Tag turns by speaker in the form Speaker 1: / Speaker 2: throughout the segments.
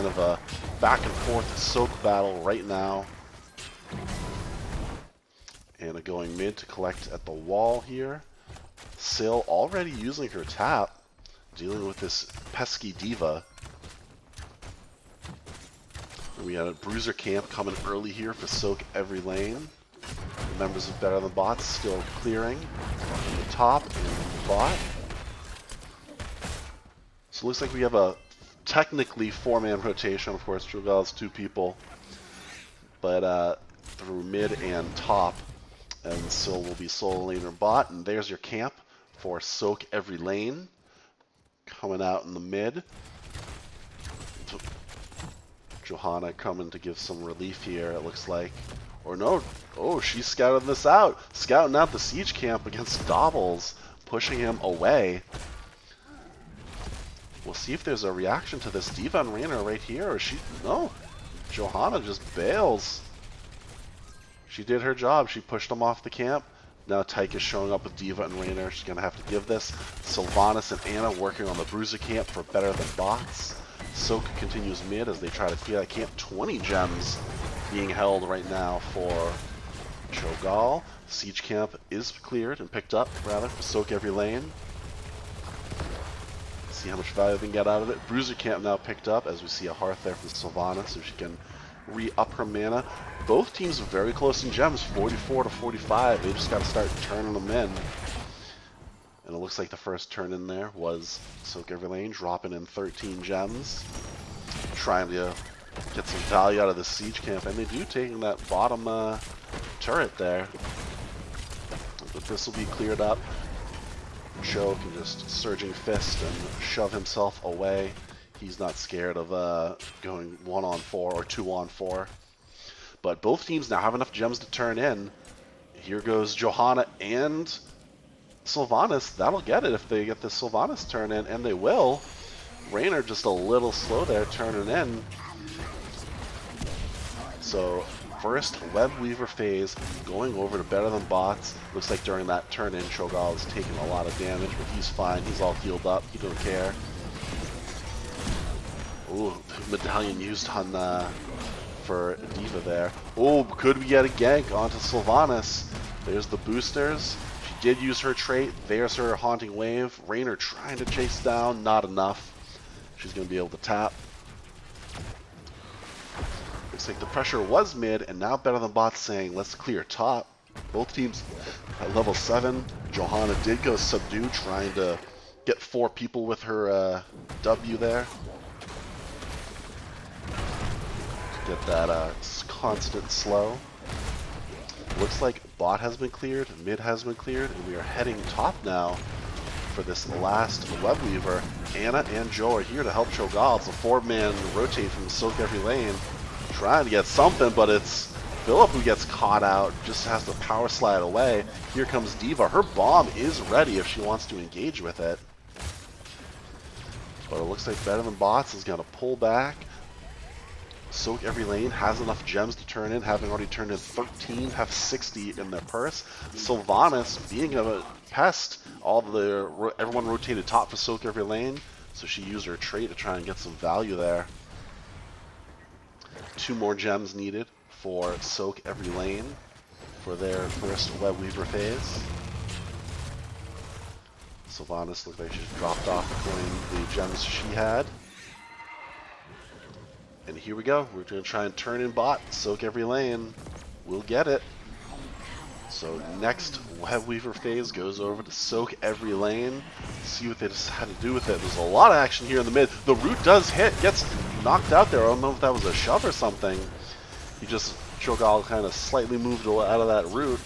Speaker 1: of a back and forth sOaK battle right now. Ana going mid to collect at the wall here. Sil already using her tap, dealing with this pesky D.Va. We had a bruiser camp coming early here for sOaK every lane. The members of Better Than Bots still clearing in the top and the bot. So it looks like we have a technically 4-man rotation. Of course, Cho'Gall's 2 people, but through mid and top. And Sil will be solo laner bot. And there's your camp for sOaK every lane. Coming out in the mid. Johanna coming to give some relief here, it looks like. Or no, oh, she's scouting this out. Scouting out the siege camp against Dobbles, pushing him away. We'll see if there's a reaction to this D.Va and Raynor right here, or no. Johanna just bails. She did her job. She pushed him off the camp. Now Tyke is showing up with D.Va and Raynor. She's going to have to give this. Sylvanas and Ana working on the bruiser camp for Better Than Bots. sOaK continues mid as they try to clear that camp. 20 gems being held right now for Cho'Gall. Siege camp is cleared and picked up, rather, for sOaK every lane. See how much value they can get out of it. Bruiser camp now picked up as we see a hearth there from Sylvanas, so she can re-up her mana. Both teams are very close in gems, 44 to 45. They just got to start turning them in. And it looks like the first turn in there was sOaK every lane, dropping in 13 gems. Trying to get some value out of the siege camp, and they do, taking that bottom turret there. But this will be cleared up. Cho can just surging fist and shove himself away. He's not scared of going 1-on-4 or 2-on-4. But both teams now have enough gems to turn in. Here goes Johanna and Sylvanas. That'll get it if they get the Sylvanas turn in, and they will. Raynor just a little slow there turning in. So first Web Weaver phase going over to Better Than Bots. Looks like during that turn in, Cho'Gall is taking a lot of damage, but he's fine. He's all healed up. He don't care. Ooh, medallion used on for D.Va there. Oh, could we get a gank onto Sylvanas? There's the boosters. She did use her trait. There's her Haunting Wave. Raynor trying to chase down. Not enough. She's going to be able to tap. Looks like the pressure was mid, and now Better Than Bots saying, let's clear top. Both teams at level 7. Johanna did go subdue, trying to get 4 people with her W there. To get that constant slow. Looks like bot has been cleared, mid has been cleared, and we are heading top now for this last Web Weaver. Ana and Joe are here to help Cho'Gall. It's a 4-man rotate from sOaK every lane. Trying to get something, but it's Philip who gets caught out. Just has to power slide away. Here comes D.Va. Her bomb is ready if she wants to engage with it. But it looks like Better Than Bots is going to pull back. sOaK every lane has enough gems to turn in, having already turned in 13, have 60 in their purse. Sylvanas, being a pest, everyone rotated top for sOaK every lane, so she used her trait to try and get some value there. 2 more gems needed for sOaK every lane for their first Web Weaver phase. Sylvanas looked like she dropped off playing the gems she had. And here we go. We're going to try and turn in bot. sOaK every lane. We'll get it. So next Web Weaver phase goes over to sOaK every lane. See what they decide to do with it. There's a lot of action here in the mid. The root does hit. Gets knocked out there. I don't know if that was a shove or something. He just, Cho'Gall kind of slightly moved out of that root.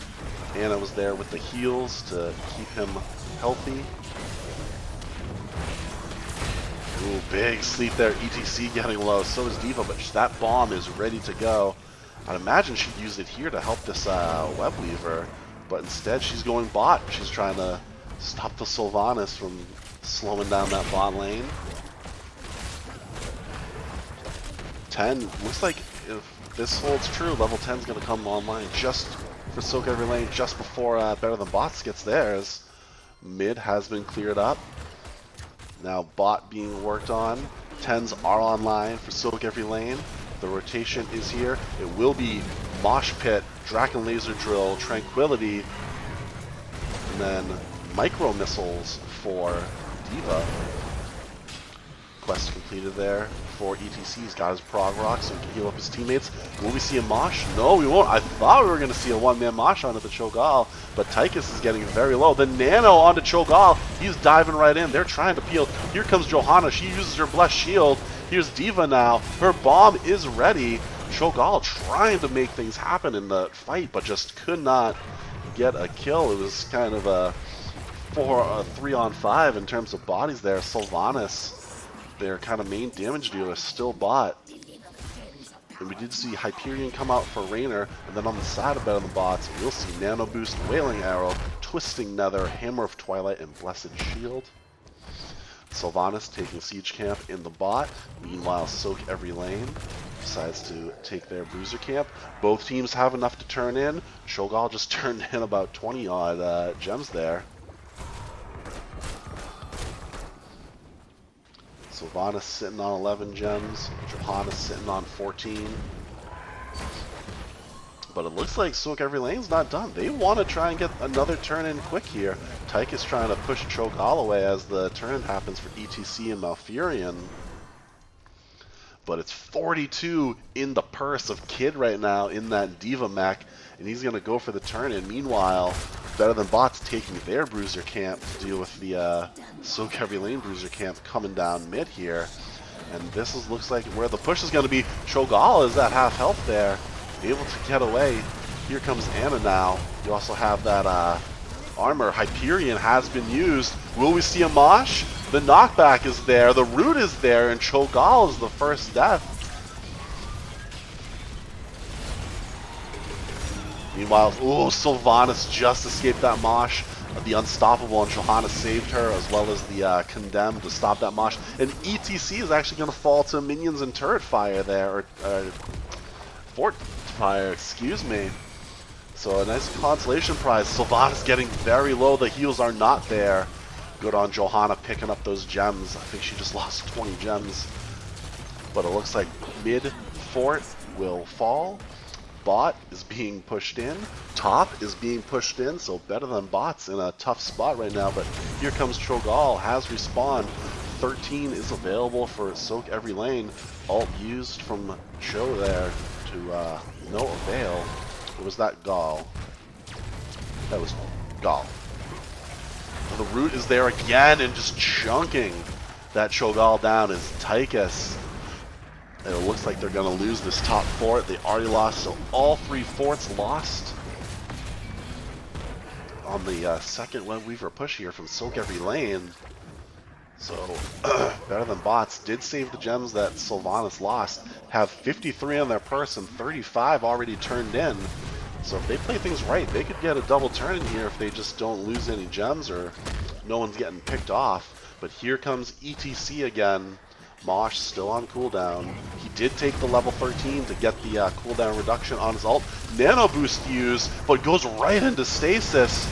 Speaker 1: Ana was there with the heals to keep him healthy. Ooh, big sleep there. ETC getting low. So is D.Va, but that bomb is ready to go. I'd imagine she'd use it here to help this Web Weaver, but instead she's going bot. She's trying to stop the Sylvanas from slowing down that bot lane. 10. Looks like if this holds true, level 10 is going to come online just for sOaK every lane, just before Better Than Bots gets theirs. Mid has been cleared up. Now bot being worked on. 10s are online for sOaK every lane. The rotation is here. It will be Mosh Pit, Draken Laser Drill, Tranquility, and then Micro Missiles for D.Va. Quest completed there for ETC. He's got his Prog Rock so he can heal up his teammates. Will we see a Mosh? No, we won't. I thought we were going to see a one-man Mosh onto the Cho'Gall, but Tychus is getting very low. The Nano onto Cho'Gall. He's diving right in. They're trying to peel. Here comes Johanna. She uses her Blessed Shield. Here's D.Va now. Her bomb is ready. Cho'Gall trying to make things happen in the fight, but just could not get a kill. It was kind of a 3-on-5 in terms of bodies there. Sylvanas, their kind of main damage dealer, still bot. And we did see Hyperion come out for Raynor, and then on the side of the bots, we'll see Nano Boost, Wailing Arrow, Twisting Nether, Hammer of Twilight, and Blessed Shield. Sylvanas taking Siege Camp in the bot. Meanwhile, sOaK every lane decides to take their Bruiser Camp. Both teams have enough to turn in. Cho'Gall just turned in about 20-odd gems there. Sylvanas sitting on 11 gems. Johanna sitting on 14. But it looks like sOaK every lane's not done. They want to try and get another turn in quick here. Tychus trying to push Cho'Gall away as the turn happens for ETC and Malfurion. But it's 42 in the purse of Kid right now in that D.Va mech, and he's going to go for the turn in. Meanwhile, Better Than Bots taking their Bruiser Camp to deal with the sOaK every lane Bruiser Camp coming down mid here. And this looks like where the push is going to be. Cho'Gall is at half health there, able to get away. Here comes Ana now. You also have that armor. Hyperion has been used. Will we see a Mosh? The knockback is there, the root is there, and Cho'Gall is the first death. Meanwhile, Sylvanas just escaped that Mosh. The Unstoppable and Johanna saved her, as well as the Condemned to stop that Mosh. And ETC is actually going to fall to minions and turret fire there, or fort fire, excuse me. So a nice consolation prize. Sylvanas getting very low, the heals are not there. Good on Johanna picking up those gems. I think she just lost 20 gems. But it looks like mid fort will fall. Bot is being pushed in. Top is being pushed in, so Better Than Bots in a tough spot right now. But here comes Cho'Gall, has respawned. 13 is available for sOaK every lane. Alt used from Cho there to no avail. Or was that Gall? That was Gall. The root is there again and just chunking that Cho'Gall down is Tychus. And it looks like they're going to lose this top fort. They already lost, so all 3 forts lost on the second Web Weaver push here from sOaK every lane. So Better Than Bots did save the gems that Sylvanas lost, have 53 on their purse and 35 already turned in. So if they play things right, they could get a double turn in here if they just don't lose any gems or no one's getting picked off. But here comes ETC again. Mosh still on cooldown. He did take the level 13 to get the cooldown reduction on his ult. Nano Boost used, but goes right into stasis.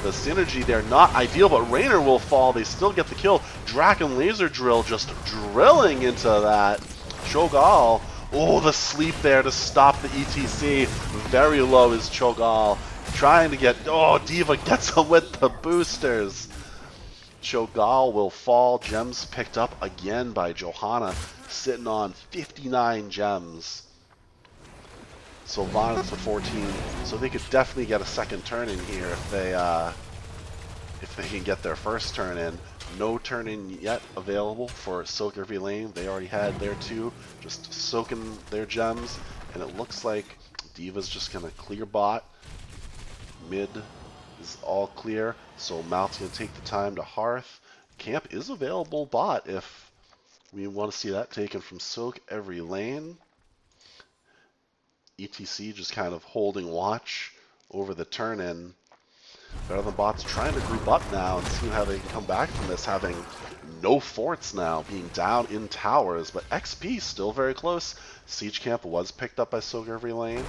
Speaker 1: The synergy there not ideal, but Raynor will fall. They still get the kill. Draken Laser Drill just drilling into that Cho'Gall. Oh, the sleep there to stop the ETC. Very low is Cho'Gall. Trying to get... Oh, D.Va gets him with the boosters. Cho'Gall will fall. Gems picked up again by Johanna, sitting on 59 gems. Sylvanas for 14, so they could definitely get a second turn in here if they can get their first turn in. No turn in yet available for sOaK every lane. They already had their 2, just soaking their gems, and it looks like D.Va's just gonna clear bot. Mid is all clear, so Mal's gonna take the time to Hearth. Camp is available bot if we want to see that taken from sOaK every lane. ETC just kind of holding watch over the turn-in. Better Than Bots trying to group up now and see how they can come back from this, having no forts now, being down in towers, but XP still very close. Siege Camp was picked up by sOaK every lane.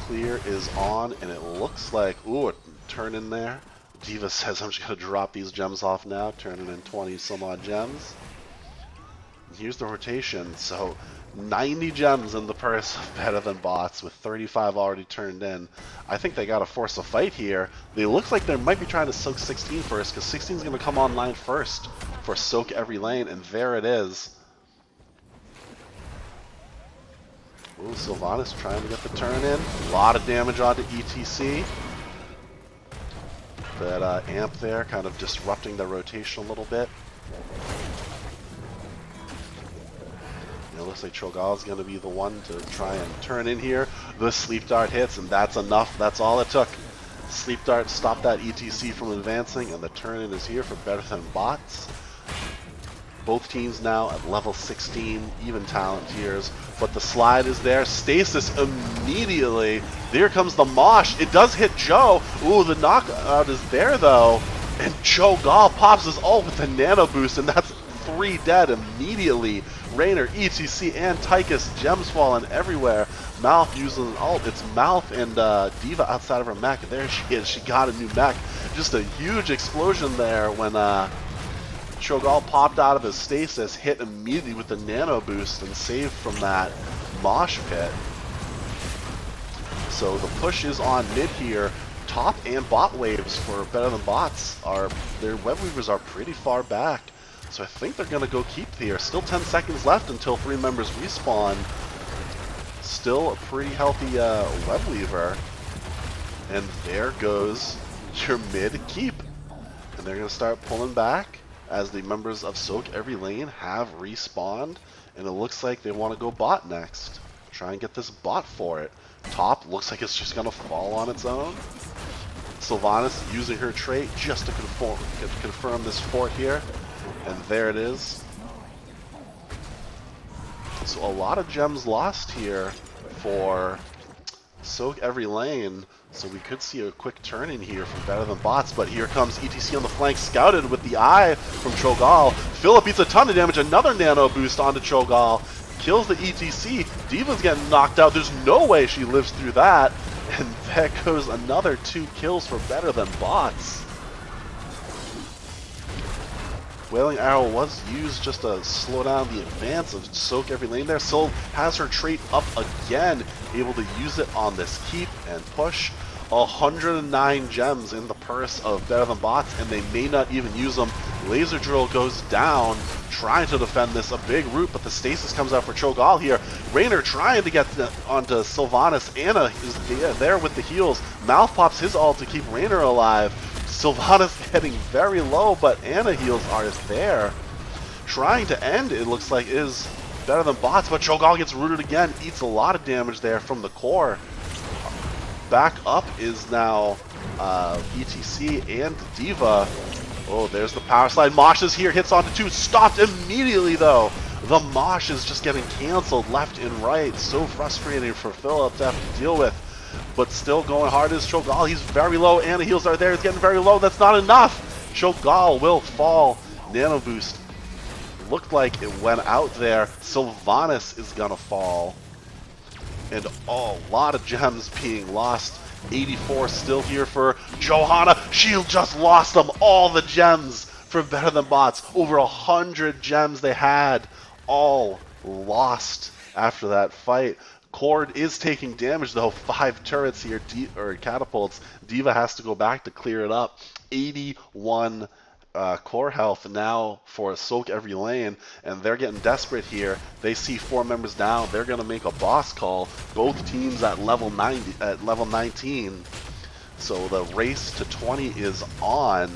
Speaker 1: The clear is on, and it looks like, ooh, a turn in there. D.Va says, I'm just going to drop these gems off now, turning in 20 some odd gems. And here's the rotation. So 90 gems in the purse of Better Than Bots with 35 already turned in. I think they got to force a fight here. They look like they might be trying to soak 16 first, because 16 is going to come online first for soak every lane, and there it is. Ooh, Sylvanas trying to get the turn in. A lot of damage onto ETC. That amp there kind of disrupting the rotation a little bit. It looks like Cho'Gall is going to be the one to try and turn in here. The sleep dart hits, and that's enough. That's all it took. Sleep dart stopped that ETC from advancing, and the turn in is here for Better Than Bots. Both teams now at level 16, even talent tiers, but the slide is there. Stasis immediately. There comes the mosh. It does hit Joe. Ooh, the knockout is there though. And Cho'Gall pops his ult with a nano boost, and that's 3 dead immediately. Raynor, ETC, and Tychus, gems falling everywhere. Malf using an ult. It's Malf and D.Va outside of her mech. There she is. She got a new mech. Just a huge explosion there when Cho'Gall popped out of his stasis, hit immediately with the nano boost, and saved from that mosh pit. So the push is on mid here. Top and bot waves for Better Than Bots their web weavers are pretty far back. So I think they're gonna go keep here. Still 10 seconds left until 3 members respawn. Still a pretty healthy web weaver. And there goes your mid keep. And they're gonna start pulling back as the members of sOaK every lane have respawned, and it looks like they want to go bot next. Try and get this bot for it. Top looks like it's just going to fall on its own. Sylvanas using her trait just to confirm this fort here, and there it is. So a lot of gems lost here for sOaK every lane. So we could see a quick turn in here from Better Than Bots, but here comes ETC on the flank, scouted with the eye from Cho'Gall. Philip eats a ton of damage, another nano boost onto Cho'Gall, kills the ETC. D.Va's getting knocked out, there's no way she lives through that, and there goes another 2 kills for Better Than Bots. Wailing Arrow was used just to slow down the advance of sOaK every lane there. Syl has her trait up again, able to use it on this keep and push. 109 gems in the purse of Better Than Bots, and they may not even use them. Laser Drill goes down, trying to defend this. A big root, but the stasis comes out for Cho'Gall here. Raynor trying to get onto Sylvanas. Anna is there with the heals. Malf pops his ult to keep Raynor alive. Sylvanas getting very low, but Anna heals are there. Trying to end, it looks like, is Better Than Bots, but Cho'Gall gets rooted again. Eats a lot of damage there from the core. Back up is now ETC and D.Va. Oh, there's the power slide. Mosh is here, hits onto 2, stopped immediately though. The Mosh is just getting canceled left and right. So frustrating for Philip to have to deal with. But still going hard is Cho'Gall. He's very low, and the heals are there. He's getting very low. That's not enough. Cho'Gall will fall. Nano boost looked like it went out there. Sylvanas is gonna fall. And a lot of gems being lost. 84 still here for Johanna. She just lost them. All the gems for Better Than Bots. Over 100 gems they had. All lost after that fight. Cord is taking damage though. 5 turrets here, or catapults. D.Va has to go back to clear it up. 81 core health now for sOaK every lane, and they're getting desperate here. They see 4 members down. They're gonna make a boss call. Both teams at level 19. So the race to 20 is on.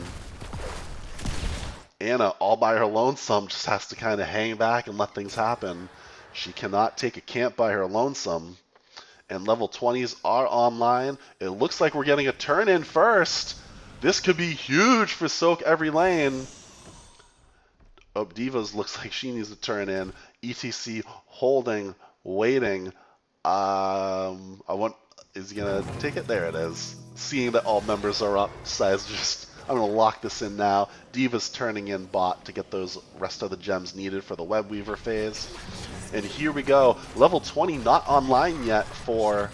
Speaker 1: Anna, all by her lonesome, just has to kind of hang back and let things happen. She cannot take a camp by her lonesome. And level 20s are online. It looks like we're getting a turn in first. This could be huge for sOaK every lane. Oh, D.Va's looks like she needs to turn in. ETC holding, waiting. Is he gonna take it? There it is. Seeing that all members are up, decides I'm gonna lock this in now. D.Va's turning in bot to get those rest of the gems needed for the web weaver phase. And here we go. Level 20 not online yet for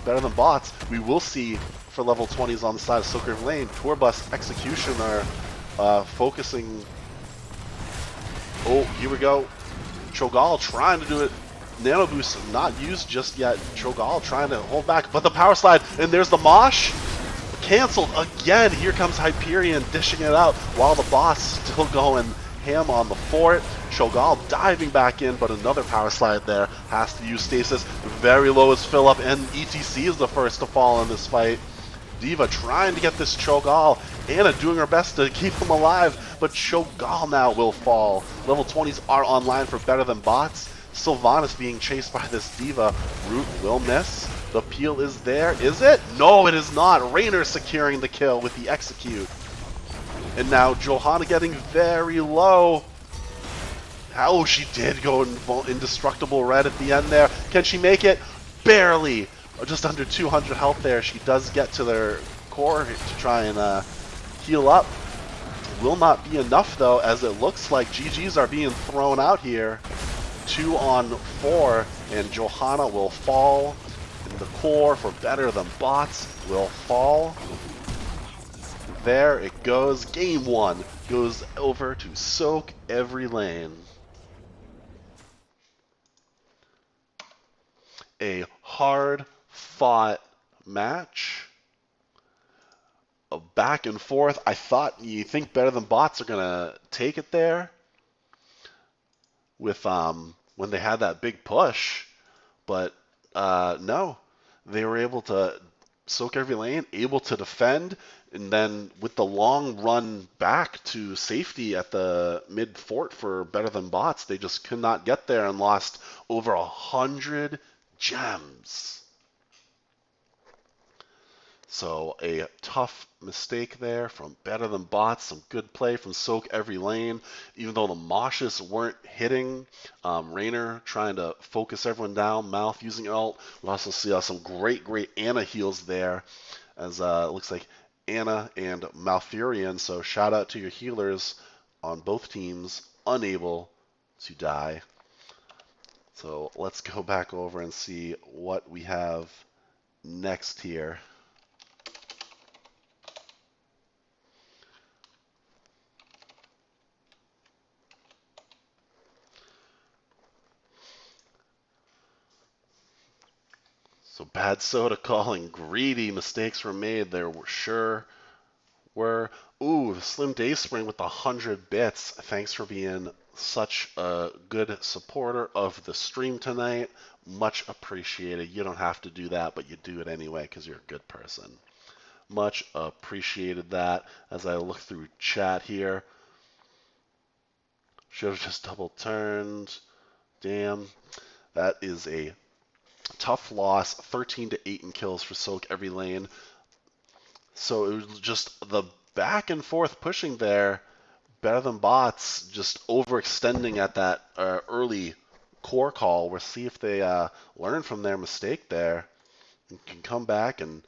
Speaker 1: better than bots. We will see for level 20s on the side of sOaK lane, Tour Bus Execution are focusing. Oh, here we go. Cho'Gall trying to do it. Nano Boost not used just yet. Cho'Gall trying to hold back, but the power slide, and there's the Mosh. Canceled again. Here comes Hyperion dishing it out while the boss still going ham on the fort. Cho'Gall diving back in, but another power slide there. Has to use stasis. Very low is fill up, and ETC is the first to fall in this fight. D.Va trying to get this Cho'Gall. Anna doing her best to keep him alive, but Cho'Gall now will fall. Level 20s are online for better than bots. Sylvanas being chased by this D.Va. Root will miss. The peel is there. Is it? No, it is not. Raynor securing the kill with the execute. And now Johanna getting very low. Oh, she did go indestructible red at the end there. Can she make it? Barely. Just under 200 health there. She does get to their core to try and heal up. Will not be enough though, as it looks like GGs are being thrown out here. 2 on 4, and Johanna will fall. And the core for better than bots will fall. There it goes. Game 1 goes over to sOaK eVeRy. A hard-fought match. A back and forth. I thought you think better than bots are gonna take it there with when they had that big push, but no, they were able to sOaK eVeRy, able to defend, and then with the long run back to safety at the mid fort for better than bots, they just could not get there and lost over 100 gems. So a tough mistake there from better than bots. Some good play from sOaK eVeRy. Even though the Moshes weren't hitting, Raynor trying to focus everyone down. Mouth using ult. We also see some great Anna heals there, as it looks like Anna and Malfurion. So shout out to your healers on both teams, unable to die. So let's go back over and see what we have next here. So bad soda calling, greedy mistakes were made. There were sure were. Ooh, Slim Dayspring with 100 bits. Thanks for being such a good supporter of the stream tonight. Much appreciated. You don't have to do that, but you do it anyway because you're a good person. Much appreciated that. As I look through chat here, should have just double turned. Damn, that is a tough loss, 13 to 8 in kills for sOaK eVeRy. So it was just the back and forth pushing there. Better than bots, just overextending at that early core call. We'll see if they learn from their mistake there and can come back and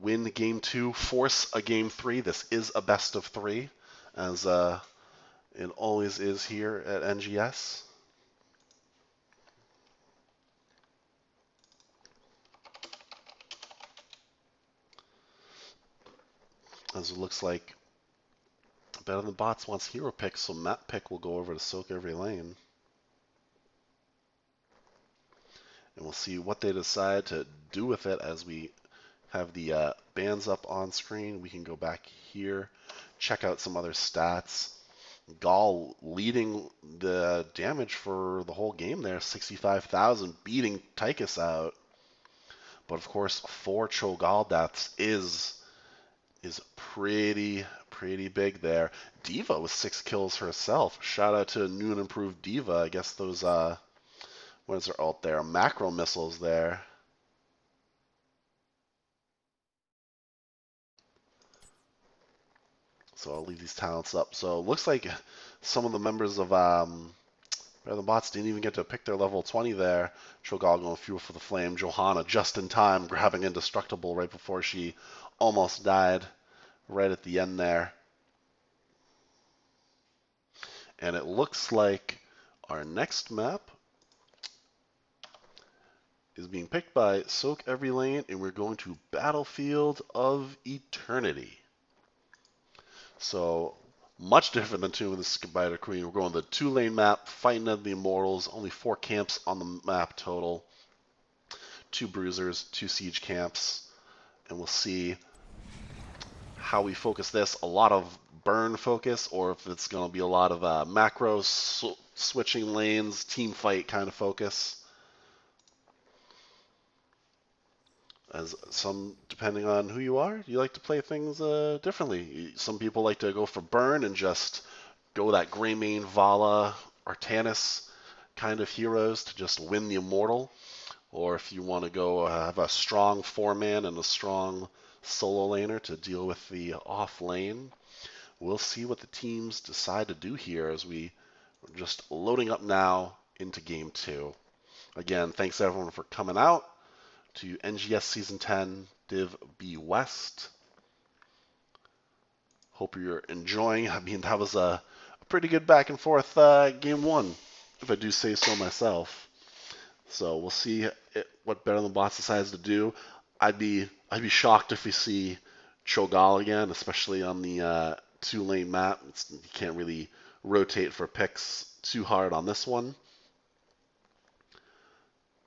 Speaker 1: win game 2, force a game 3. This is a best of 3, as it always is here at NGS. As it looks like better than bots wants hero pick, so map pick will go over to sOaK eVeRy. And we'll see what they decide to do with it as we have the bands up on screen. We can go back here, check out some other stats. Gall leading the damage for the whole game there, 65,000, beating Tychus out. But of course, 4 Cho'Gall deaths is pretty big there. D.Va with 6 kills herself. Shout out to new and improved D.Va. I guess those what is her ult there? Macro missiles there. So I'll leave these talents up. So it looks like some of the members of the bots didn't even get to pick their level 20 there. Cho'Gall going fuel for the flame. Johanna just in time, grabbing indestructible right before she almost died. Right at the end there. And it looks like our next map is being picked by sOaK Every Lane, and we're going to Battlefield of Eternity. So, much different than Tomb of the Spider Queen. We're going the 2-lane map, fighting at the Immortals, only 4 camps on the map total. 2 bruisers, 2 siege camps, and we'll see how we focus this. A lot of burn focus, or if it's going to be a lot of macro switching lanes, team fight kind of focus. As some, depending on who you are, you like to play things differently. Some people like to go for burn and just go that Greymane, Vala, Artanis kind of heroes to just win the Immortal. Or if you want to go have a strong 4-man and a strong solo laner to deal with the off lane. We'll see what the teams decide to do here as we're just loading up now into Game 2. Again, thanks everyone for coming out to NGS Season 10 Div B West. Hope you're enjoying. I mean, that was a pretty good back and forth Game 1, if I do say so myself. So we'll see what Better Than Bots decides to do. I'd be shocked if we see Cho'Gall again, especially on the 2-lane map. You can't really rotate for picks too hard on this one.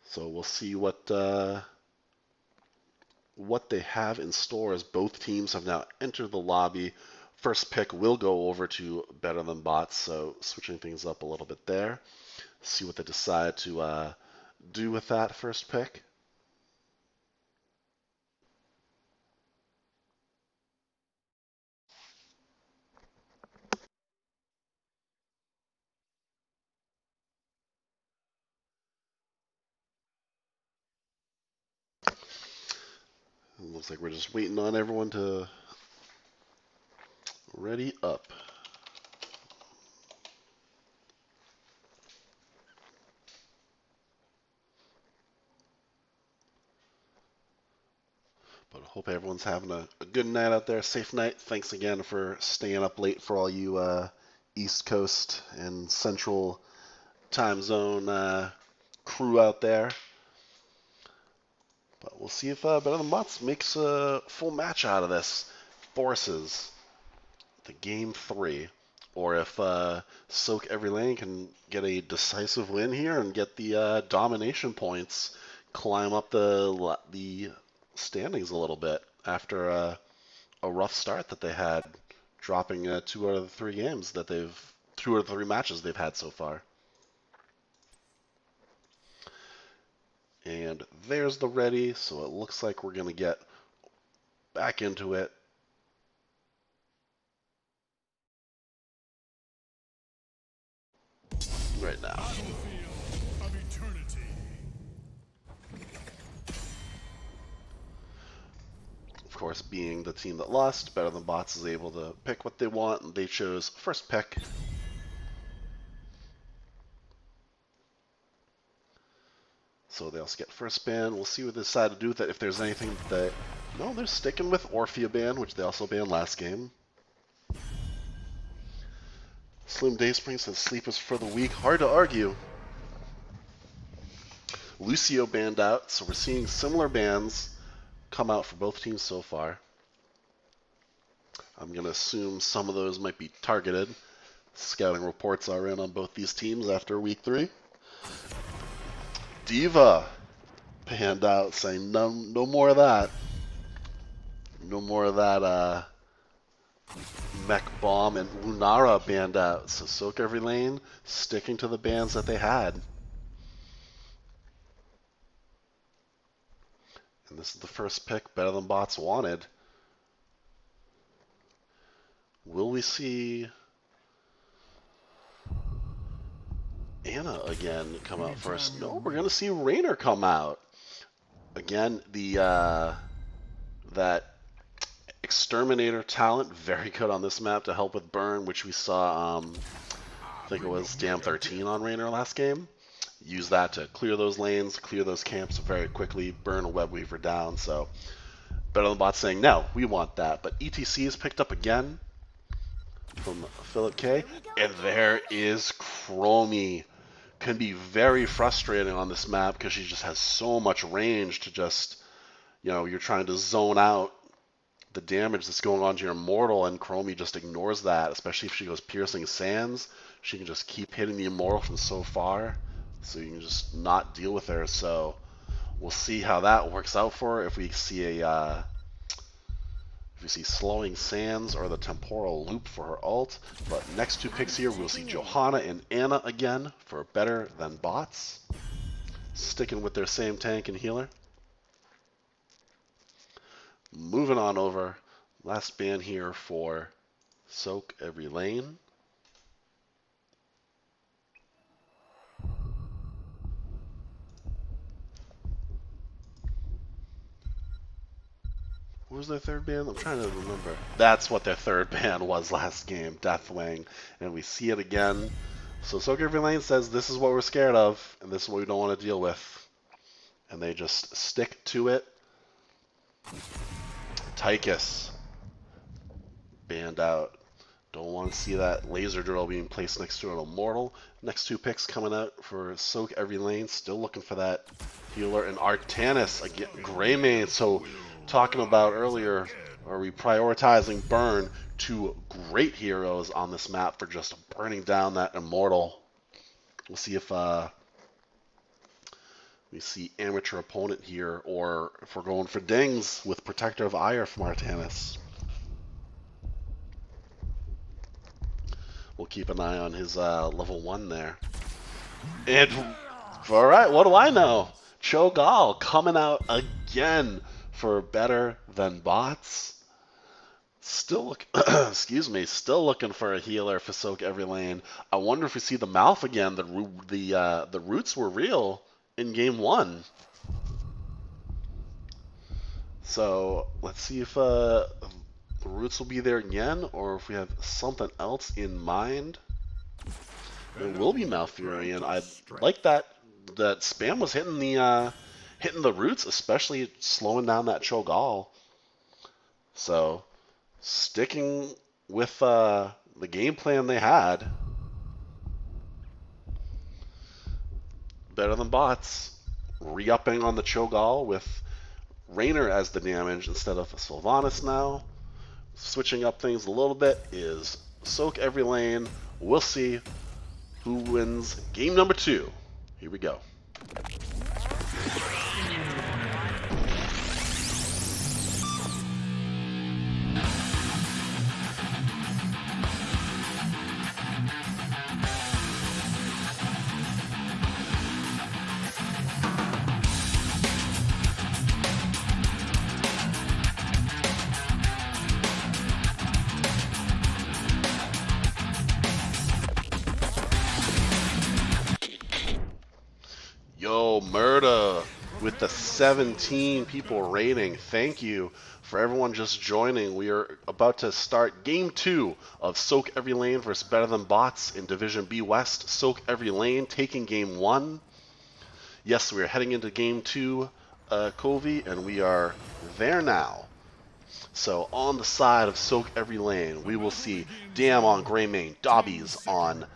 Speaker 1: So we'll see what they have in store as both teams have now entered the lobby. First pick will go over to Better Than Bots, so switching things up a little bit there. See what they decide to do with that first pick. It looks like we're just waiting on everyone to ready up. But I hope everyone's having a good night out there, safe night. Thanks again for staying up late for all you East Coast and Central time zone crew out there. But we'll see if Better Than Bots makes a full match out of this. Forces the Game 3. Or if sOaK Every Lane can get a decisive win here and get the domination points, climb up the standings a little bit after a rough start that they had, dropping 2 out of the 3 games that 2 out of the 3 matches they've had so far. And there's the ready, so it looks like we're going to get back into it. Right now. Of course, being the team that lost, Better Than Bots is able to pick what they want, and they chose first pick. So they also get first ban. We'll see what they decide to do with it. If there's anything that... No, they're sticking with Orphea ban, which they also banned last game. Slim Dayspring says sleep is for the weak. Hard to argue. Lucio banned out, so we're seeing similar bans come out for both teams so far. I'm going to assume some of those might be targeted. Scouting reports are in on both these teams after week 3. Diva banned out, saying no more of that. No more of that Mech Bomb, and Lunara banned out. So sOaK Every Lane sticking to the bans that they had. And this is the first pick Better Than Bots wanted. Will we see Anna again come out first? No, we're going to see Raynor come out. Again, that Exterminator talent, very good on this map to help with burn, which we saw, I think it was Dam 13 on Raynor last game. Use that to clear those lanes, clear those camps very quickly, burn a web weaver down. So Better Than Bots saying, no, we want that. But ETC is picked up again from Philip K. And there is Chromie can be very frustrating on this map because she just has so much range to just, you're trying to zone out the damage that's going on to your Immortal, and Chromie just ignores that, especially if she goes Piercing Sands. She can just keep hitting the Immortal from so far, so you can just not deal with her. So we'll see how that works out for her if we see Slowing Sands or the Temporal Loop for her ult. But next two picks here, we'll see Johanna and Anna again for Better Than Bots, sticking with their same tank and healer. Moving on over, last ban here for sOaK Every Lane. What was their third ban? I'm trying to remember. That's what their third ban was last game, Deathwing. And we see it again. So sOaK Every Lane says this is what we're scared of, and this is what we don't want to deal with. And they just stick to it. Tychus banned out. Don't want to see that laser drill being placed next to an Immortal. Next two picks coming out for sOaK Every Lane. Still looking for that healer. And Arctanis, again, Greymane. So talking about earlier, are we prioritizing burn? Two great heroes on this map for just burning down that Immortal. We'll see if we see amateur opponent here, or if we're going for dings with Protector of Ire from Arctanis. We'll keep an eye on his level 1 there. And, alright, what do I know? Cho'Gall coming out again for Better Than Bots. Still still looking for a healer for sOaK Every Lane. I wonder if we see the Malf again. The roots were real in game 1. So let's see if the roots will be there again, or if we have something else in mind. It will be Malfurion. I like that spam was hitting the roots, especially slowing down that Cho'Gall. So sticking with the game plan they had. Better Than Bots, re-upping on the Cho'Gall with Raynor as the damage instead of Sylvanas now. Switching up things a little bit is sOaK Every Lane. We'll see who wins game number 2. Here we go. Yo, Murda with the 17 people rating. Thank you for everyone just joining. We are about to start game 2 of sOaK Every Lane versus Better Than Bots in Division B West. sOaK Every Lane taking game 1. Yes, we are heading into game 2, Covey, and we are there now. So on the side of sOaK Every Lane, we will see Dam on Greymane, Dobbies on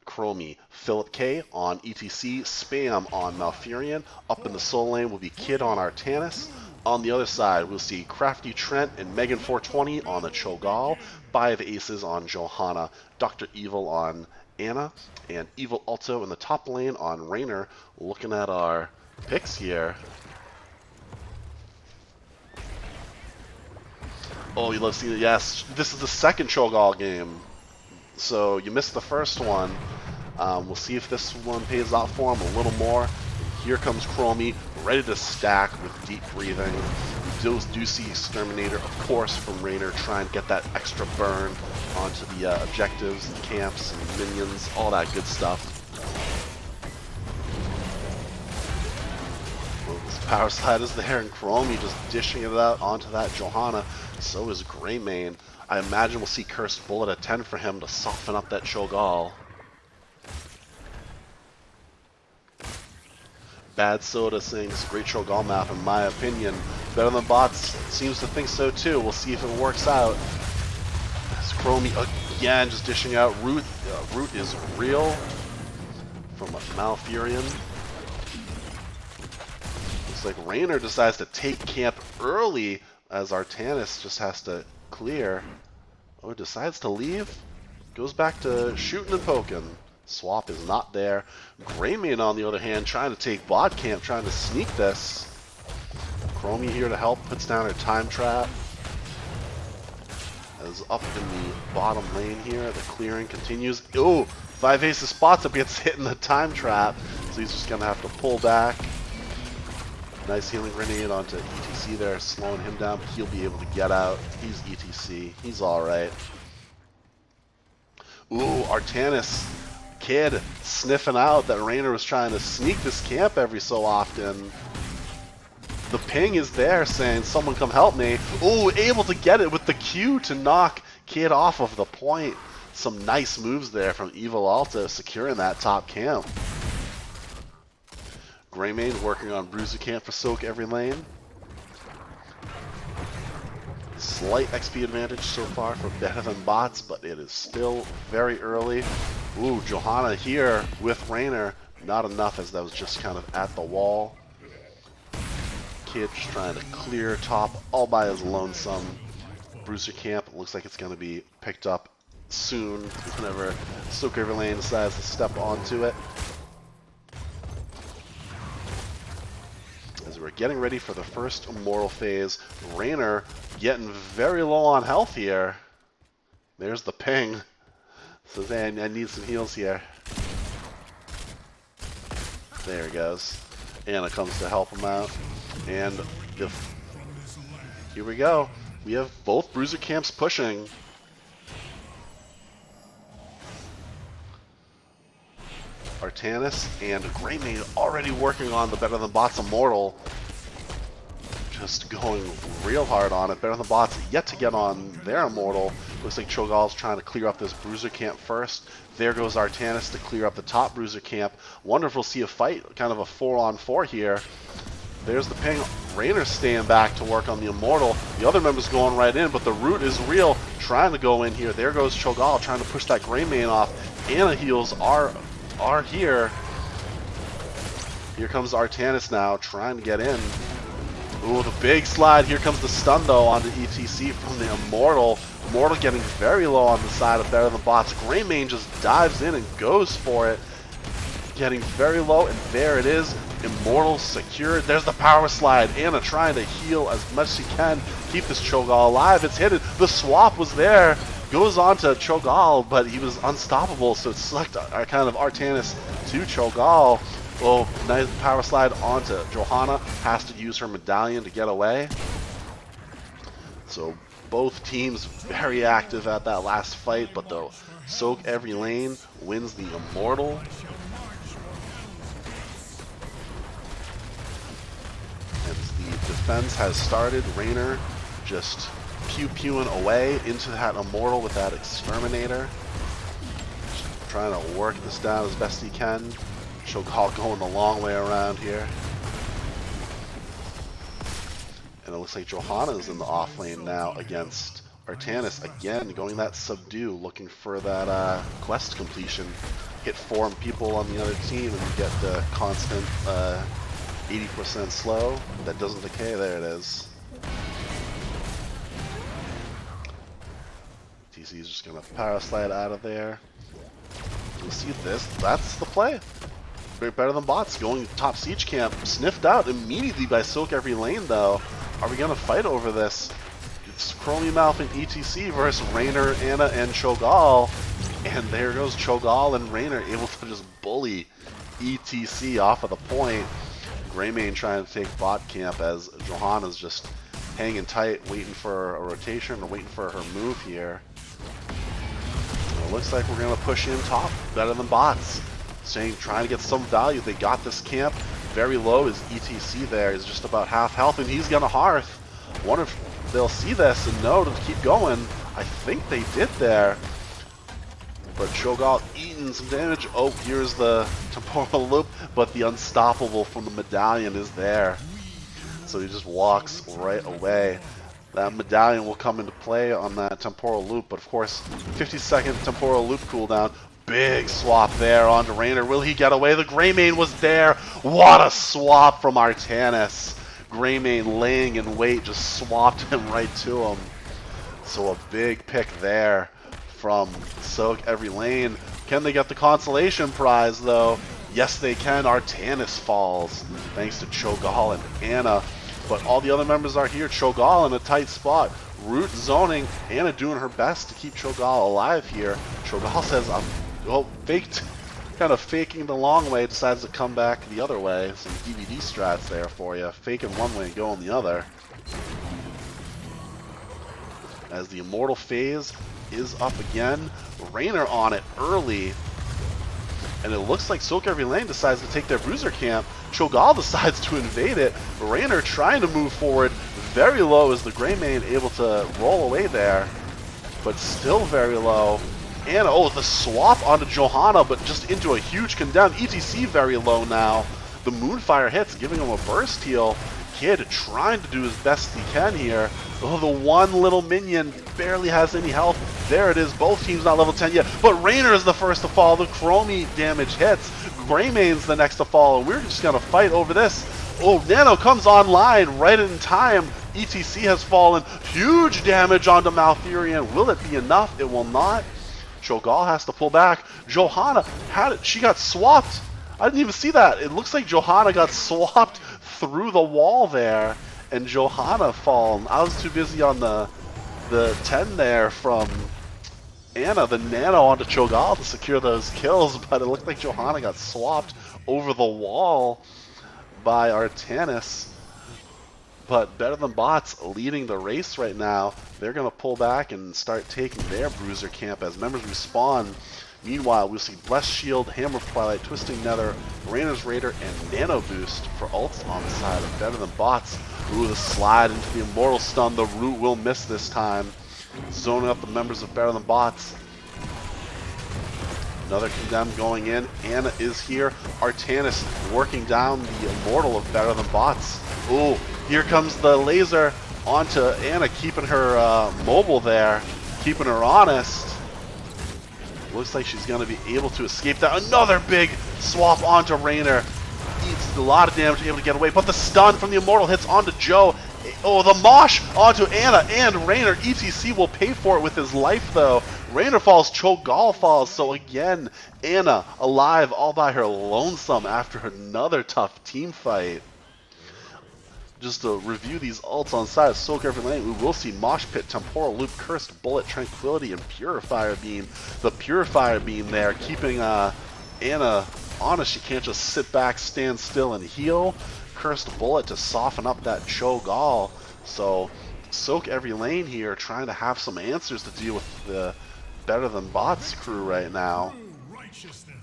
Speaker 1: Chromie, Philip K on ETC, Spam on Malfurion. Up in the soul lane will be Kid on Arctanis. On the other side, we'll see Crafty Trent and Megan 420 on the Cho'Gall, Five Aces on Johanna, Dr. Evil on Anna, and Evil Alto in the top lane on Raynor. Looking at our picks here. Oh, you love seeing it. Yes, this is the second Cho'Gall game. So you missed the first one. We'll see if this one pays off for him a little more. Here comes Chromie, ready to stack with deep breathing. We do see Exterminator, of course, from Raynor, trying to get that extra burn onto the objectives, and camps, and minions, all that good stuff. Well, his power slide is there, and Chromie just dishing it out onto that Johanna. So is Greymane. I imagine we'll see Cursed Bullet at 10 for him to soften up that Cho'Gall. Bad Soda sings great Cho'Gall map in my opinion. Better Than Bots seems to think so too. We'll see if it works out. As Chromie again just dishing out Root. Root is real from Malfurion. Looks like Raynor decides to take camp early as Artanis just has to clear. Oh, decides to leave. Goes back to shooting and poking. Swap is not there. Greymane, on the other hand, trying to take bot camp, trying to sneak this. Chromie here to help, puts down her time trap. As up in the bottom lane here, the clearing continues. Oh, 5 aces spots up, gets hit in the time trap. So he's just going to have to pull back. Nice healing grenade onto ETC there, slowing him down, but he'll be able to get out. He's ETC. He's alright. Ooh, Artanis, kid, sniffing out that Raynor was trying to sneak this camp every so often. The ping is there saying, someone come help me. Ooh, able to get it with the Q to knock Kid off of the point. Some nice moves there from Evil Alta securing that top camp. Greymane working on Bruiser camp for sOaK every lane. Slight XP advantage so far for better than bots, but it is still very early. Ooh, Johanna here with Raynor. Not enough, as that was just kind of at the wall. Kid just trying to clear top all by his lonesome. Bruiser camp looks like it's going to be picked up soon whenever sOaK every lane decides to step onto it. As we're getting ready for the first Immortal phase, Raynor getting very low on health here. There's the ping. Says, hey, I need some heals here. There he goes. Anna comes to help him out. And here we go. We have both Bruiser camps pushing. Artanis and Greymane already working on the Better Than Bots Immortal. Just going real hard on it. Better Than Bots yet to get on their Immortal. Looks like Cho'Gall's trying to clear up this Bruiser camp first. There goes Artanis to clear up the top Bruiser camp. Wonderful to see a fight, kind of a 4-on-4 here. There's the ping. Raynor's staying back to work on the Immortal. The other members going right in, but the root is real, trying to go in here. There goes Cho'Gall trying to push that Greymane off. Anna heals are here. Here comes Artanis now, trying to get in. Ooh, the big slide. Here comes the stun, though, onto ETC from the Immortal. Immortal getting very low on the side of Better Than Bots. Greymane just dives in and goes for it. Getting very low, and there it is. Immortal secured. There's the power slide. Anna trying to heal as much as she can. Keep this Cho'Gall alive. It's hidden. The swap was there. Goes on to Cho'Gall, but he was unstoppable, so it's select kind of Artanis to Cho'Gall. Oh, nice power slide onto Johanna. Has to use her medallion to get away. So both teams very active at that last fight, but though sOaK every lane wins the Immortal. As the defense has started, Raynor just pew-pewing away into that Immortal with that Exterminator. Just trying to work this down as best he can. Cho'Gall going the long way around here. And it looks like Johanna's in the off lane now against Artanis. Again, going that subdue, looking for that quest completion. Hit 4 people on the other team and you get the constant 80% slow. That doesn't decay. There it is. TC is just going to power slide out of there. You'll see this. That's the play. Better Than Bots going top siege camp. Sniffed out immediately by sOaK every lane, though. Are we going to fight over this? It's Chromie Mouth and ETC versus Raynor, Anna, and Cho'Gall. And there goes Cho'Gall and Raynor able to just bully ETC off of the point. Greymane trying to take bot camp as Johanna's just hanging tight, waiting for a rotation or waiting for her move here. So it looks like we're going to push in top. Better Than Bots. Trying to get some value. They got this camp very low. His ETC there is just about half health, and he's gonna Hearth. Wonder if they'll see this and know to keep going. I think they did there. But Cho'Gall eating some damage. Oh, here's the temporal loop, but the unstoppable from the medallion is there. So he just walks right away. That medallion will come into play on that temporal loop, but of course, 50-second temporal loop cooldown. big swap there onto Raynor. Will he get away? The Greymane was there. What a swap from Artanis. Greymane laying in wait, just swapped him right to him. So a big pick there from sOaK eVeRy. Can they get the consolation prize though? Yes they can. Artanis falls thanks to Cho'Gall and Ana. But all the other members are here. Cho'Gall in a tight spot. Root zoning. Ana doing her best to keep Cho'Gall alive here. Cho'Gall says, faked. Kind of faking the long way, decides to come back the other way. Some DVD strats there for you. Faking one way and going the other. As the Immortal phase is up again. Raynor on it early. And it looks like sOaK eVeRy decides to take their bruiser camp. Cho'Gall decides to invade it. Raynor trying to move forward. Very low is the Greymane able to roll away there. But still very low. Ana, the swap onto Johanna, but just into a huge condemn. ETC very low now. The Moonfire hits, giving him a burst heal. Kid trying to do his best he can here. Oh, the one little minion barely has any health. There it is. Both teams not level 10 yet. But Raynor is the first to fall. The Chromie damage hits. Greymane's the next to fall. And we're just going to fight over this. Oh, Nano comes online right in time. ETC has fallen. Huge damage onto Malfurion. Will it be enough? It will not. Cho'Gall has to pull back. Johanna had it. She got swapped. I didn't even see that. It looks like Johanna got swapped through the wall there, and Johanna fallen. I was too busy on the 10 there from Ana, the Nano onto Cho'Gall to secure those kills, but it looked like Johanna got swapped over the wall by Artanis. But Better Than Bots leading the race right now. They're going to pull back and start taking their bruiser camp as members respawn. Meanwhile, we'll see Blessed Shield, Hammer of Twilight, Twisting Nether, Rainer's Raider, and Nano Boost for ults on the side of Better Than Bots. Ooh, the slide into the Immortal Stun. The Root will miss this time. Zoning up the members of Better Than Bots. Another Condemn going in. Ana is here. Artanis working down the Immortal of Better Than Bots. Ooh, here comes the laser onto Ana, keeping her mobile there, keeping her honest. Looks like she's going to be able to escape that. Another big swap onto Raynor. Eats a lot of damage, able to get away. But the stun from the Immortal hits onto Joe. Oh, the mosh onto Ana and Raynor. ETC will pay for it with his life, though. Raynor falls, Cho'Gall falls. So again, Ana alive all by her lonesome after another tough team fight. Just to review these ults on side of sOaK eVeRy, we will see Mosh Pit, Temporal Loop, Cursed Bullet, Tranquility, and Purifier Beam. The Purifier Beam there, keeping Ana honest. She can't just sit back, stand still, and heal. Cursed Bullet to soften up that Cho'Gall. So sOaK eVeRy here trying to have some answers to deal with the Better Than Bots crew right now.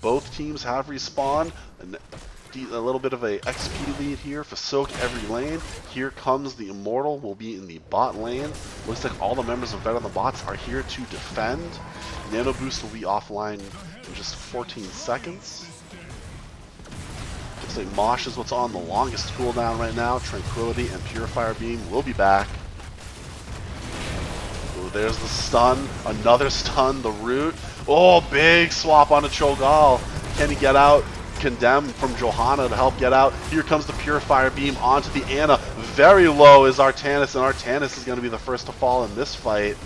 Speaker 1: Both teams have respawned. And a little bit of a XP lead here for sOaK eVeRy. Here comes the Immortal, will be in the bot lane. Looks like all the members of Better Than Bots are here to defend. Nano Boost will be offline in just 14 seconds. Looks like Mosh is what's on the longest cooldown right now. Tranquility and Purifier Beam will be back. Oh, there's the stun. Another stun, the Root. Oh, big swap onto Cho'Gall. Can he get out? Condemn from Johanna to help get out. Here comes the Purifier Beam onto the Ana. Very low is Artanis, and Artanis is going to be the first to fall in this fight.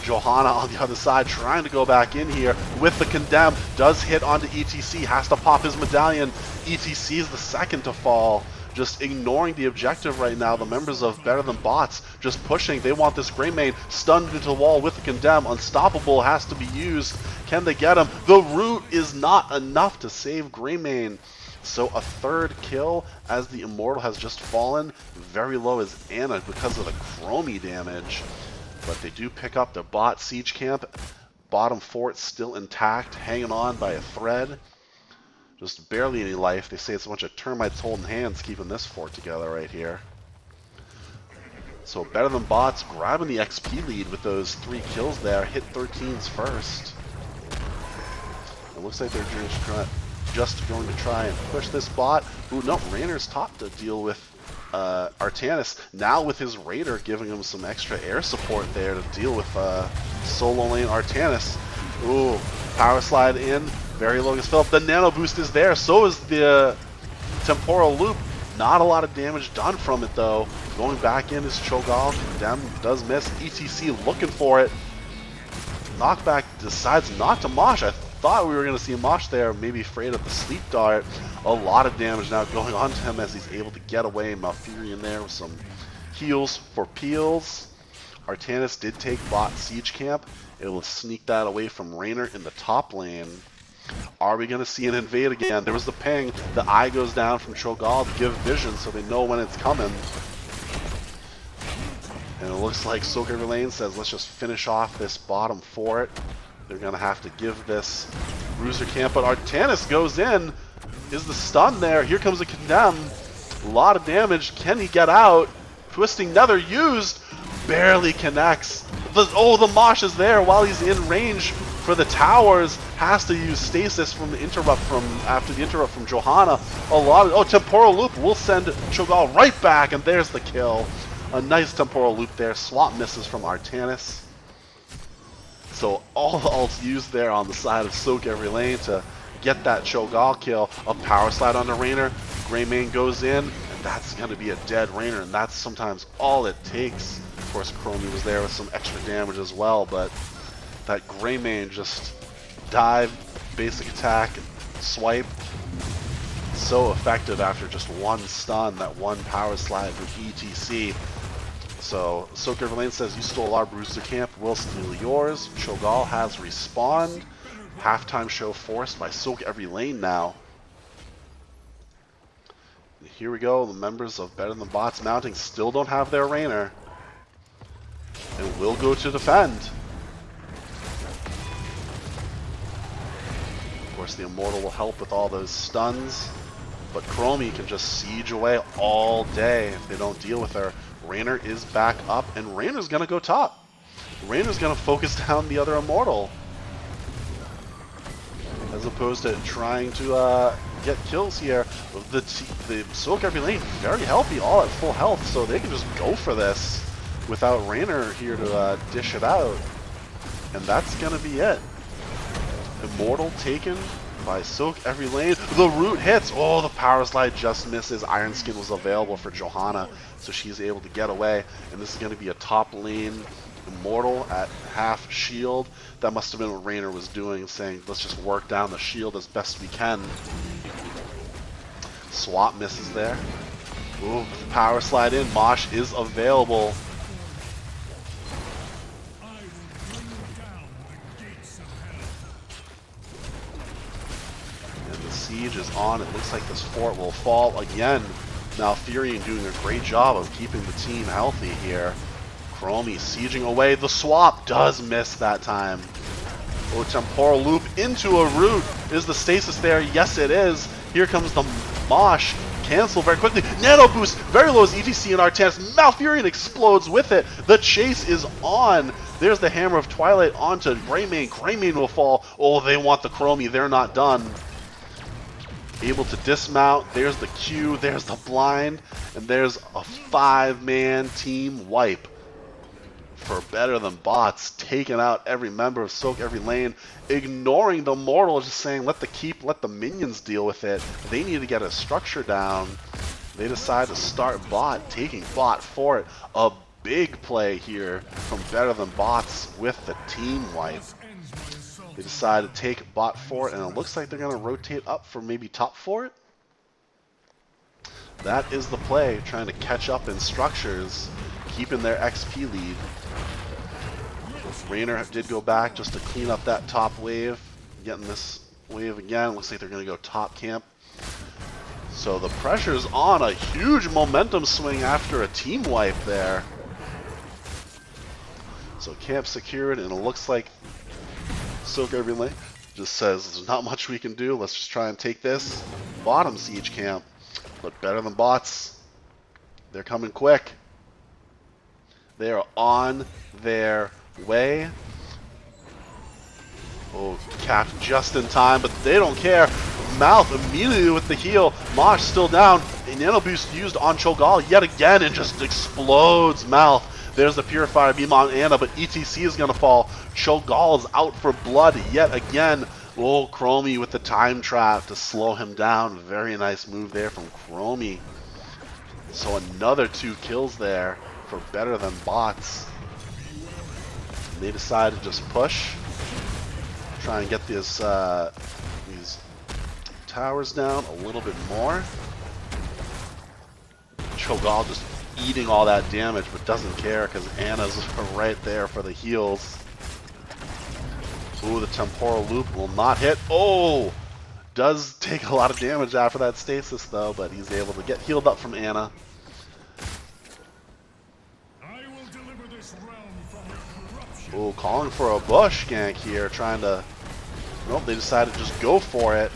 Speaker 1: Johanna on the other side trying to go back in here with the Condemn. Does hit onto ETC, has to pop his medallion. ETC is the second to fall. Just ignoring the objective right now. The members of Better Than Bots just pushing. They want this Greymane stunned into the wall with the Condemn. Unstoppable has to be used. Can they get him? The Root is not enough to save Greymane. So a third kill as the Immortal has just fallen. Very low is Ana because of the Chromie damage. But they do pick up the bot siege camp. Bottom fort still intact, hanging on by a thread. Just barely any life. They say it's a bunch of termites holding hands keeping this fort together right here. So Better Than Bots grabbing the XP lead with those 3 kills there. Hit 13s first. It looks like they're just going to try and push this bot. Ooh, no, Raynor's top to deal with Artanis. Now with his Raider giving him some extra air support there to deal with solo lane Artanis. Ooh, Power slide in, very low gets filled. The nano boost is there, so is the temporal loop. Not a lot of damage done from it though. Going back in is Cho'Gall. Condemn does miss. ETC looking for it. Knockback decides not to mosh. I thought we were going to see a mosh there, maybe afraid of the sleep dart. A lot of damage now going on to him as he's able to get away. Malfurion there with some heals for peels. Artanis did take bot siege camp. It will sneak that away from Raynor in the top lane. Are we going to see an invade again? There was the ping. The eye goes down from Cho'Gall to give vision so they know when it's coming. And it looks like sOaK Every Lane says, let's just finish off this bottom fort. They're going to have to give this Bruiser camp. But Artanis goes in. Is the stun there? Here comes a Condemn. A lot of damage. Can he get out? Twisting Nether used. Barely connects. The mosh is there while he's in range for the towers. Has to use stasis from the interrupt after the interrupt from Johanna. Temporal loop will send Cho'Gall right back, and there's the kill. A nice temporal loop there. Swap misses from Artanis. So all the ults used there on the side of sOaK Every Lane to get that Cho'Gall kill. A power slide onto Raynor. Greymane goes in, and that's going to be a dead Raynor, and that's sometimes all it takes. Of course, Chromie was there with some extra damage as well, but that Greymane just dive, basic attack, swipe. So effective after just one stun, that one power slide from ETC. So sOaK Every Lane says, you stole our Bruiser camp, we'll steal yours. Cho'Gall has respawned. Halftime show forced by sOaK Every Lane now. And here we go, the members of Better Than Bots Mounting still don't have their Raynor. And will go to defend. Of course, the Immortal will help with all those stuns. But Chromie can just siege away all day if they don't deal with her. Raynor is back up, and Raynor's going to go top. Raynor's going to focus down the other Immortal, as opposed to trying to get kills here. The sOaK Every Lane very healthy, all at full health, so they can just go for this without Raynor here to dish it out. And that's going to be it. Immortal taken by sOaK Every Lane. The root hits. Oh, the power slide just misses. Iron Skin was available for Johanna, so she's able to get away. And this is going to be a top lane Immortal at half shield. That must have been what Raynor was doing, saying, let's just work down the shield as best we can. Swap misses there. Ooh, power slide in. Mosh is available. Siege is on. It looks like this fort will fall again. Malfurion doing a great job of keeping the team healthy here. Chromie sieging away. The swap does miss that time. Oh, temporal loop into a root. Is the stasis there? Yes, it is. Here comes the mosh. Cancel very quickly. Nano boost. Very low as ETC and Artanis. Malfurion explodes with it. The chase is on. There's the Hammer of Twilight onto Greymane. Greymane will fall. Oh, they want the Chromie. They're not done. Able to dismount. There's the Q, there's the blind, and there's a 5-man team wipe for Better Than Bots, taking out every member of sOaK Every Lane, ignoring the Immortal, just saying let the minions deal with it. They need to get a structure down. They decide to start bot, taking bot for it. A big play here from Better Than Bots with the team wipe. They decide to take bot fort, and it looks like they're going to rotate up for maybe top fort. That is the play, trying to catch up in structures, keeping their XP lead. Raynor did go back just to clean up that top wave. Getting this wave again. Looks like they're going to go top camp. So the pressure's on. A huge momentum swing after a team wipe there. So camp secured, and it looks like sOaK Every Lane just says there's not much we can do. Let's just try and take this bottom siege camp. But Better Than Bots, they're coming quick. They are on their way. Oh, capped just in time, but they don't care. Mouth immediately with the heal. Mosh still down. A nano boost used on Cho'Gall yet again and just explodes Mouth. There's the Purifier Beam on Ana, but ETC is going to fall. Cho'Gall is out for blood yet again. Oh, Chromie with the time trap to slow him down. Very nice move there from Chromie. So another 2 kills there for better than bots. And they decide to just push. Try and get these towers down a little bit more. Cho'Gall just eating all that damage, but doesn't care because Ana's right there for the heals. Ooh, the temporal loop will not hit. Oh! Does take a lot of damage after that stasis though, but he's able to get healed up from Ana. Ooh, calling for a bush gank here, trying to... Nope, they decided to just go for it.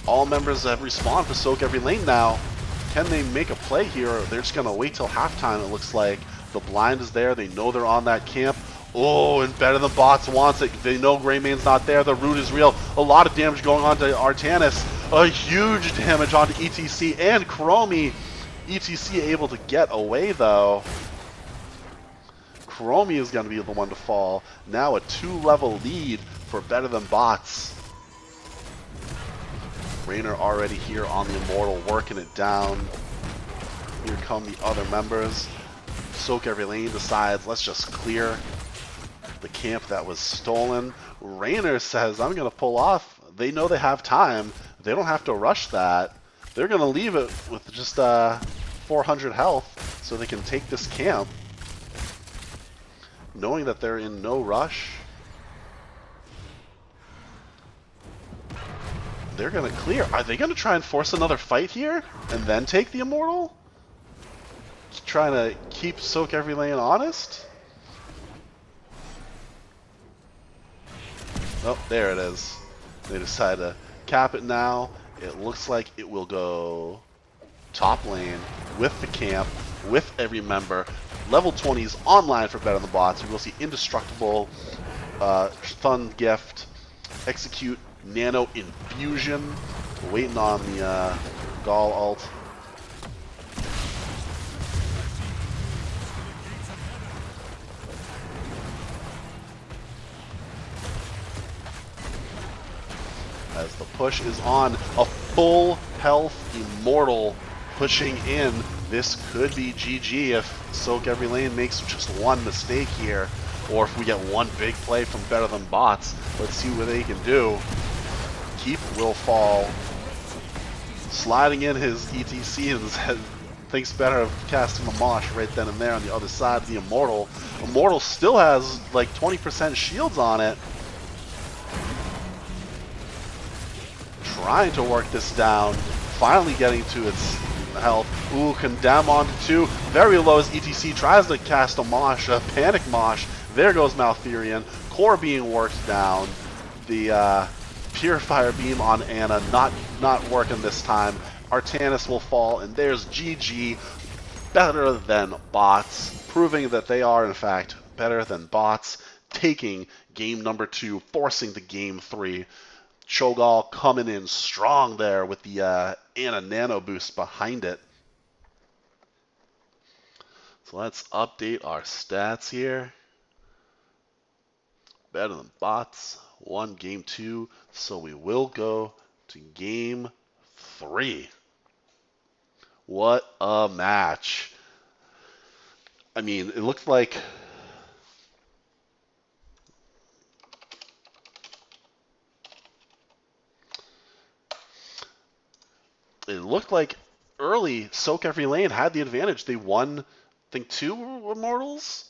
Speaker 1: All members have respawned for sOaK every lane now. Can they make a play here? They're just going to wait till halftime, it looks like. The blind is there. They know they're on that camp. Oh, and better than bots wants it. They know Greymane's not there. The root is real. A lot of damage going on to Artanis. A huge damage onto ETC and Chromie. ETC able to get away, though. Chromie is going to be the one to fall. Now a 2-level lead for better than bots. Raynor already here on the Immortal, working it down. Here come the other members. sOaK every lane decides, let's just clear the camp that was stolen. Raynor says, I'm going to pull off. They know they have time. They don't have to rush that. They're going to leave it with just 400 health so they can take this camp, knowing that they're in no rush. They're going to clear. Are they going to try and force another fight here and then take the Immortal? Trying to keep sOaK every lane honest? Oh, there it is. They decide to cap it now. It looks like it will go top lane with the camp, with every member. Level 20s online for better than bots. We will see Indestructible, Stun Gift, Execute, Nano Infusion. Waiting on the Gall ult. As the push is on, a full health Immortal pushing in. This could be GG if sOaK every lane makes just one mistake here, or if we get one big play from better than bots. Let's see what they can do. Keep will fall, sliding in his ETC and thinks better of casting a Mosh right then and there on the other side of the Immortal. Immortal still has like 20% shields on it. Trying to work this down, finally getting to its health. Ooh, Condemn onto 2. Very low as ETC tries to cast a Mosh, a Panic Mosh. There goes Malfurion. Core being worked down. The Purifier Beam on Ana not working this time. Artanis will fall, and there's GG. Better than bots, proving that they are in fact better than bots, taking game number 2, forcing the game 3. Cho'Gall coming in strong there with the Ana Nano boost behind it. So let's update our stats here. Better than bots, won game 2, so we will go to game 3. What a match. I mean, it looked like early sOaK every lane had the advantage. They won, I think, 2 Immortals.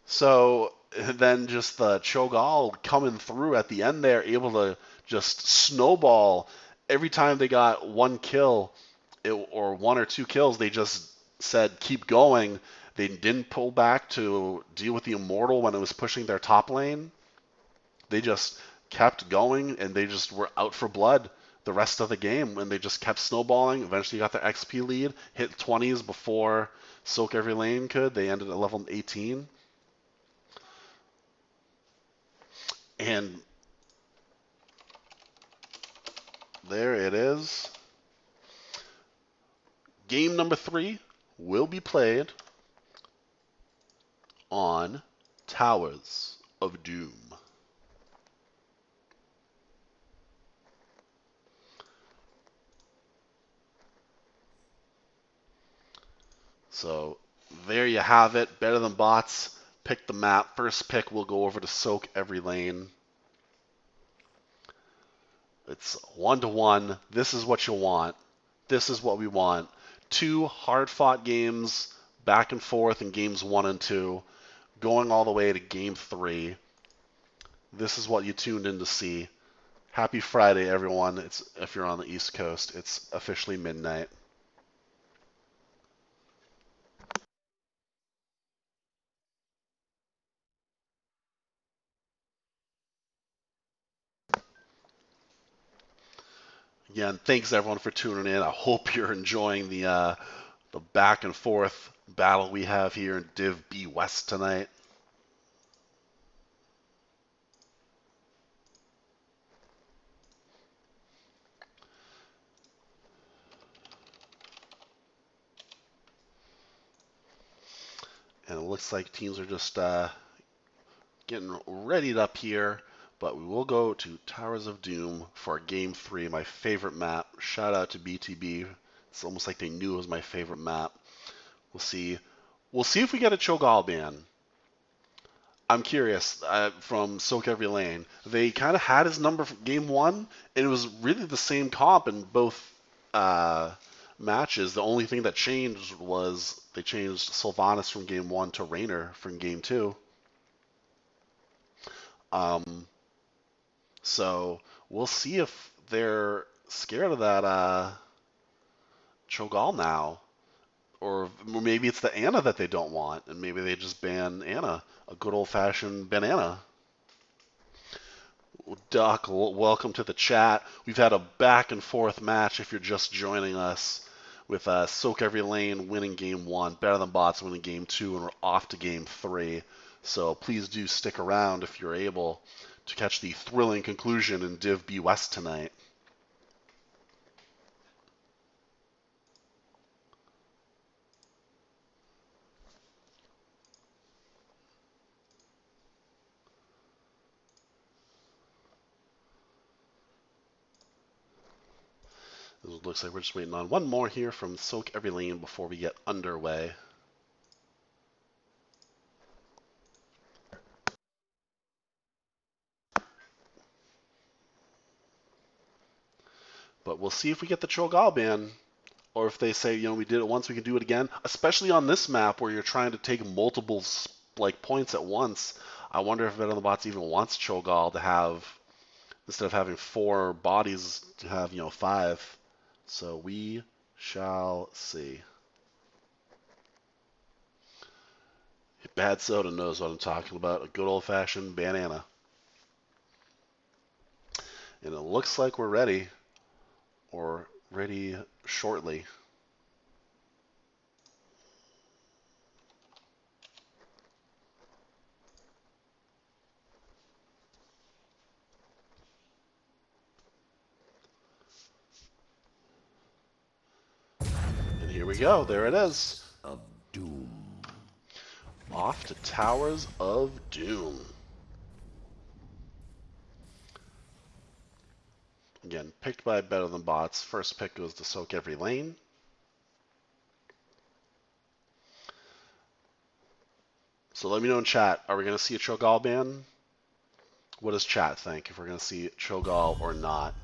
Speaker 1: So then just the Cho'Gall coming through at the end there, able to just snowball. Every time they got one kill or 1 or 2 kills, they just said keep going. They didn't pull back to deal with the Immortal when it was pushing their top lane. They just kept going, and they just were out for blood the rest of the game, and they just kept snowballing. Eventually got their XP lead, hit 20s before sOaK every lane could. They ended at level 18. And there it is. Game number 3 will be played on Towers of Doom. So there you have it. Better than bots. Pick the map. First pick, we'll go over to sOaK every lane. It's 1-1. This is what you want. This is what we want. 2 hard-fought games, back and forth in games 1 and 2, going all the way to game 3. This is what you tuned in to see. Happy Friday, everyone. It's if you're on the East Coast, it's officially midnight. Again, thanks everyone for tuning in. I hope you're enjoying the back and forth battle we have here in Div B West tonight. And it looks like teams are just getting readied up here. But we will go to Towers of Doom for Game 3, my favorite map. Shout out to BTB. It's almost like they knew it was my favorite map. We'll see. We'll see if we get a Cho'Gall ban. I'm curious, from sOaK Every Lane. They kind of had his number for Game 1, and it was really the same comp in both matches. The only thing that changed was they changed Sylvanas from Game 1 to Raynor from Game 2. So we'll see if they're scared of that Cho'Gall now. Or maybe it's the Ana that they don't want, and maybe they just ban Ana. A good old-fashioned banana. Duck, welcome to the chat. We've had a back-and-forth match if you're just joining us, with sOaK Every Lane winning Game 1, Better Than Bots winning Game 2, and we're off to Game 3. So please do stick around if you're able to catch the thrilling conclusion in Div B West tonight. It looks like we're just waiting on one more here from sOaK Every Lane before we get underway. But we'll see if we get the Cho'Gall ban, or if they say, we did it once, we can do it again. Especially on this map where you're trying to take multiple points at once. I wonder if Better Than Bots even wants Cho'Gall to have, instead of having 4 bodies, to have 5. So we shall see. Bad Soda knows what I'm talking about. A good old-fashioned banana. And it looks like we're ready, or ready shortly. And here we go. There it is.
Speaker 2: Of Doom.
Speaker 1: Off to Towers of Doom. Again, picked by Better Than Bots. First pick goes to sOaK Every Lane. So let me know in chat, are we going to see a Cho'Gall ban? What does chat think, if we're going to see Cho'Gall or not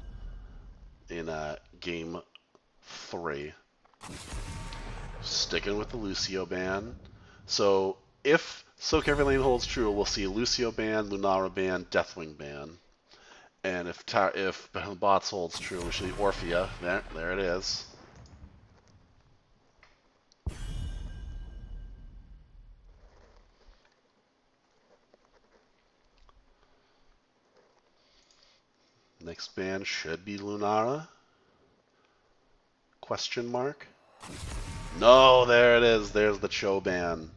Speaker 1: in Game 3? Sticking with the Lucio ban. So if sOaK Every Lane holds true, we'll see Lucio ban, Lunara ban, Deathwing ban. And if Better Than Bots holds true, we should see Orphea. There it is. Next ban should be Lunara. Question mark? No, there it is. There's the Cho ban.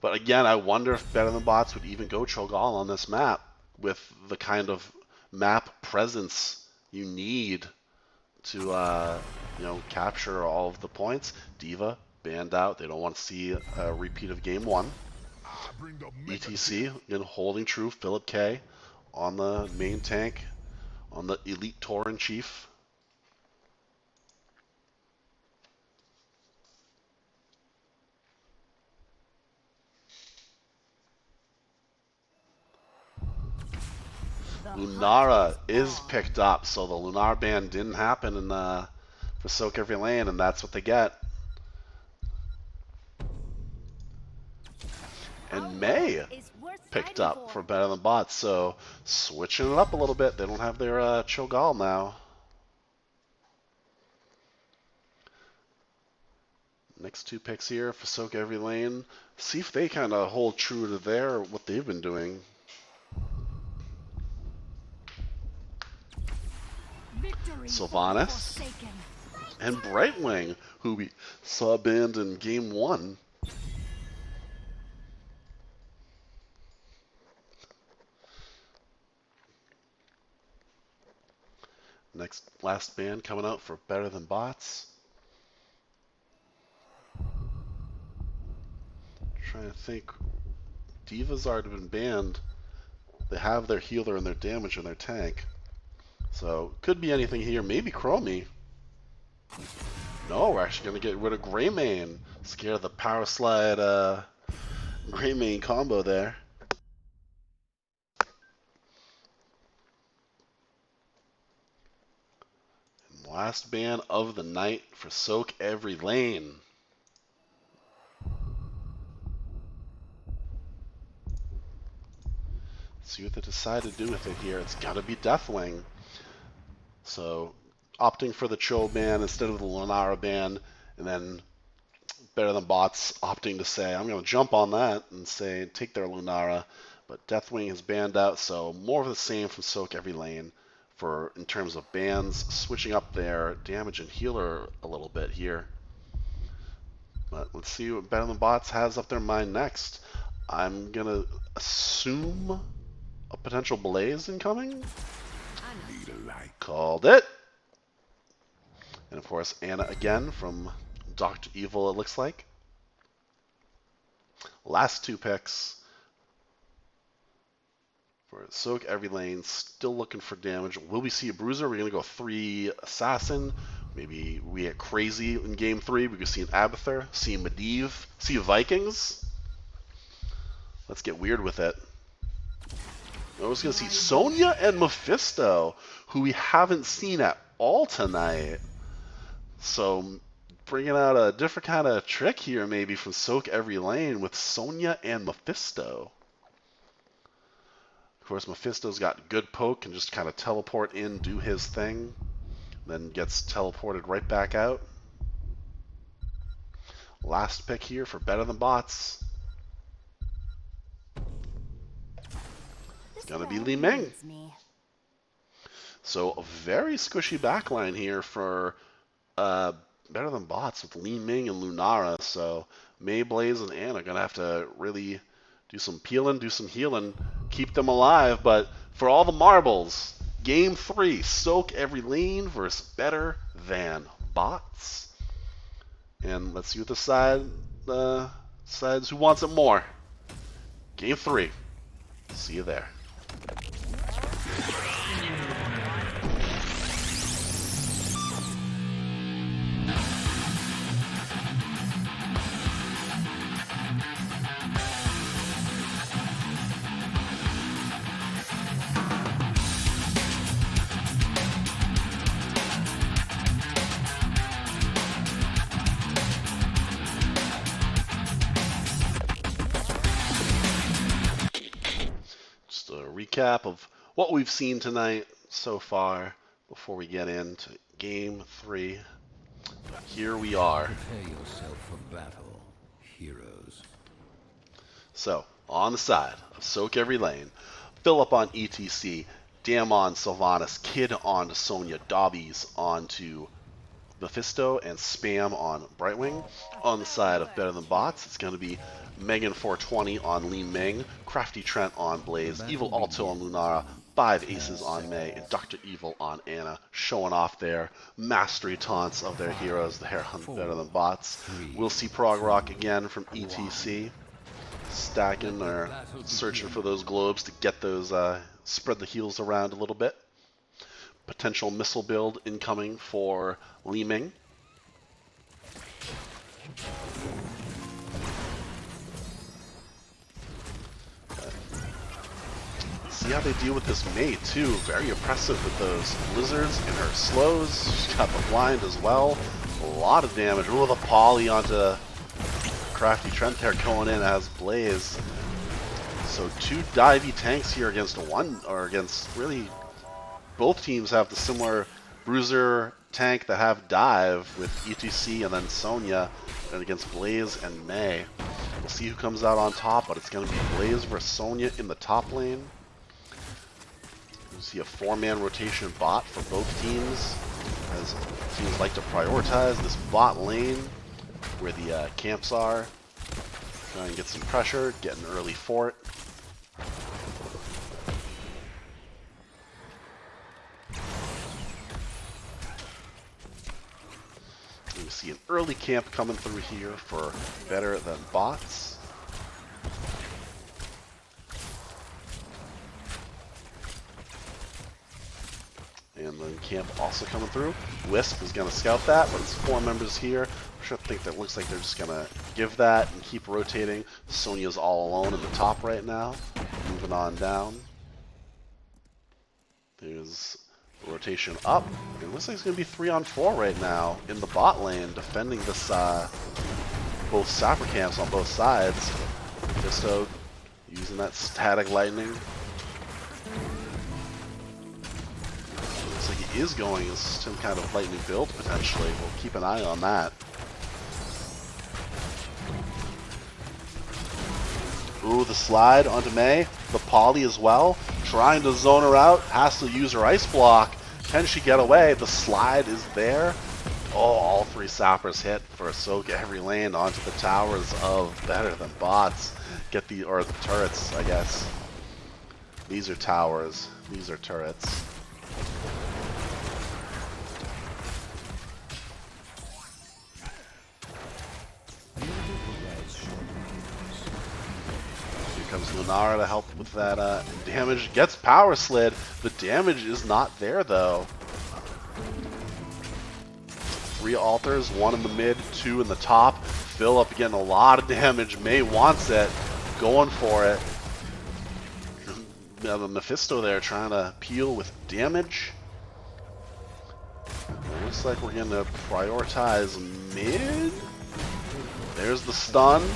Speaker 1: But again, I wonder if Better Than Bots would even go Cho'Gall on this map with the kind of map presence you need to capture all of the points. D.Va banned out. They don't want to see a repeat of Game 1. ETC, again, holding true. Philip K on the main tank, on the Elite Tauren Chief. Lunara is picked up, so the Lunar ban didn't happen in for sOaK every lane, and that's what they get. And May picked up for better than bots, so switching it up a little bit. They don't have their Cho'Gall now. Next two picks here for sOaK every lane. See if they kind of hold true to what they've been doing. Sylvanas and Brightwing, who we saw banned in Game 1. Last ban coming out for better than bots. Trying to think. Diva's already been banned. They have their healer and their damage in their tank. So, could be anything here. Maybe Chromie. No, we're actually going to get rid of Greymane. Scared of the power slide Greymane combo there. And last ban of the night for sOaK every lane. See what they decide to do with it here. It's got to be Deathwing. So, opting for the Cho ban instead of the Lunara ban, and then better than bots opting to say, I'm going to jump on that and say, take their Lunara. But Deathwing is banned out, so more of the same from sOaK every lane in terms of bans, switching up their damage and healer a little bit here. But let's see what better than bots has up their mind next. I'm going to assume a potential Blaze incoming. Called it. And of course, Anna again from Dr. Evil, it looks like. Last two picks for sOaK every lane, still looking for damage. Will we see a Bruiser? We're going to go 3 Assassin. Maybe we get crazy in Game 3. We could see an Abathur, see a Medivh, see Vikings. Let's get weird with it. I was going to see Sonya and Mephisto, who we haven't seen at all tonight. So bringing out a different kind of trick here maybe from sOaK every lane with Sonya and Mephisto. Of course, Mephisto's got good poke and just kind of teleport in, do his thing, then gets teleported right back out. Last pick here for better than bots. It's going to be Li Ming. So a very squishy backline here for better than bots with Li Ming and Lunara. So May, Blaze, and Anna are going to have to really do some peeling, do some healing, keep them alive. But for all the marbles, Game 3, sOaK every lane versus better than bots. And let's see what the side decides who wants it more. Game 3. See you there. Recap of what we've seen tonight so far before we get into Game 3. But here we are.
Speaker 2: Prepare yourself for battle, heroes.
Speaker 1: So, on the side of sOaK every lane, Philip on ETC, Dam on Sylvanas, Kid on Sonya, Dobbies onto Mephisto, and Spam on Brightwing. On the side of better than bots, it's going to be Megan 420 on Li Ming, Crafty Trent on Blaze, Evil Alto on Lunara, 5 Aces on May, and Dr. Evil on Anna, showing off their mastery taunts of their heroes, the hair hunt better than bots. We'll see Prog Rock again from ETC. stacking or searching for those globes to get those, spread the heals around a little bit. Potential missile build incoming for LaNe. See how they deal with this Mei too. Very oppressive with those blizzards and her slows. She's got the blind as well. A lot of damage. Ooh, the poly onto Crafty Trent there going in as Blaze. So two divey tanks here against one, or against really both teams have the similar bruiser tank that have dive with ETC and then Sonya, and against Blaze and Mei. We'll see who comes out on top, but it's going to be Blaze versus Sonya in the top lane. You see a 4-man rotation bot for both teams, as teams like to prioritize this bot lane where the camps are. Try and get some pressure, get an early fort. You see an early camp coming through here for better than bots. And then camp also coming through. Wisp is going to scout that, but it's 4 members here. I think that looks like they're just going to give that and keep rotating. Sonya's all alone in the top right now. Moving on down. There's rotation up. It looks like it's going to be 3-on-4 right now in the bot lane, defending this both sapper camps on both sides. Fisto using that static lightning. Looks like he is going as some kind of lightning build potentially. We'll keep an eye on that. Ooh, the slide onto Mei. The poly as well. Trying to zone her out. Has to use her ice block. Can she get away? The slide is there. Oh, all 3 sappers hit for sOaK every lane onto the towers of better than bots. Get the, or the turrets, I guess. These are towers. These are turrets. Comes Lunara to help with that damage. Gets power slid. The damage is not there though. 3 altars, 1 in the mid, 2 in the top. Philip getting a lot of damage. Mei wants it. Going for it. The Mephisto there trying to peel with damage. It looks like we're going to prioritize mid. There's the stun.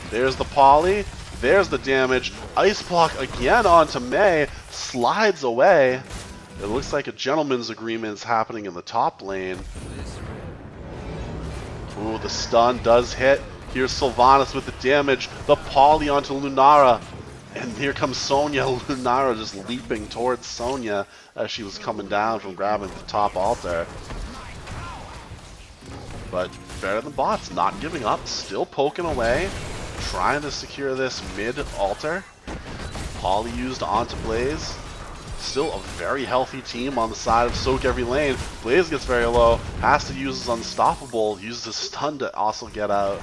Speaker 1: There's the poly. There's the damage. Ice block again onto Mei. Slides away. It looks like a gentleman's agreement is happening in the top lane. Ooh, the stun does hit. Here's Sylvanas with the damage. The poly onto Lunara. And here comes Sonya. Lunara just leaping towards Sonya as she was coming down from grabbing the top altar. But better than bots. Not giving up. Still poking away. Trying to secure this mid altar. Poly used onto Blaze. Still a very healthy team on the side of sOaK every lane. Blaze gets very low. Has to use his unstoppable. Uses his stun to also get out.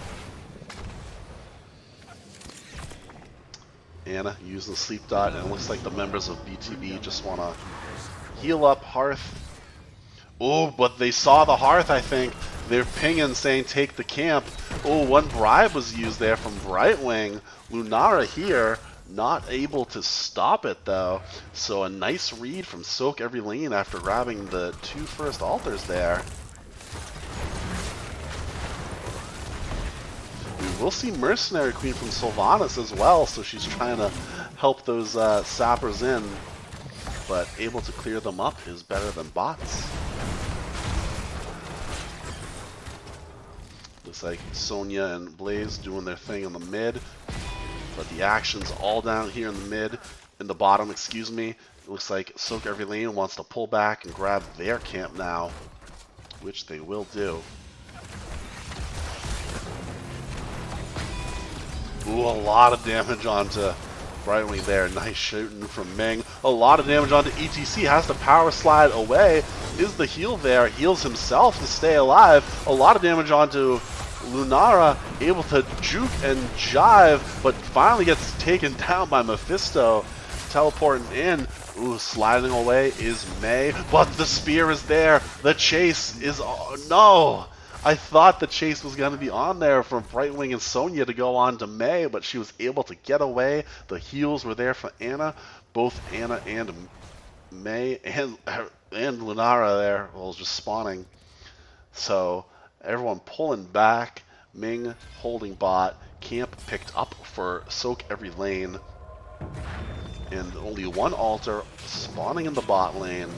Speaker 1: Anna using the sleep dot, and it looks like the members of BTB just want to heal up Hearth. Oh, but they saw the Hearth, I think. They're pinging saying take the camp. Oh, 1 bribe was used there from Brightwing. Lunara here, not able to stop it though. So a nice read from sOaK every lane after grabbing the 2 first altars there. We will see Mercenary Queen from Sylvanas as well, so she's trying to help those sappers in. But able to clear them up is better than bots. Looks like Sonya and Blaze doing their thing in the mid, but the action's all down here in the mid, in the bottom, excuse me. It looks like sOaK every lane wants to pull back and grab their camp now, which they will do. Ooh, a lot of damage onto Brightwing there. Nice shooting from Ming. A lot of damage onto ETC. Has to power slide away. Is the heal there? Heals himself to stay alive. A lot of damage onto Lunara able to juke and jive, but finally gets taken down by Mephisto. Teleporting in. Ooh, sliding away is Mei, but the spear is there. The chase is... no! I thought the chase was going to be on there from Brightwing and Sonya to go on to Mei, but she was able to get away. The heals were there for Anna. Both Anna and Mei and Lunara there, well, just spawning. So everyone pulling back. Ming holding bot. Camp picked up for sOaK every lane. And only one altar spawning in the bot lane.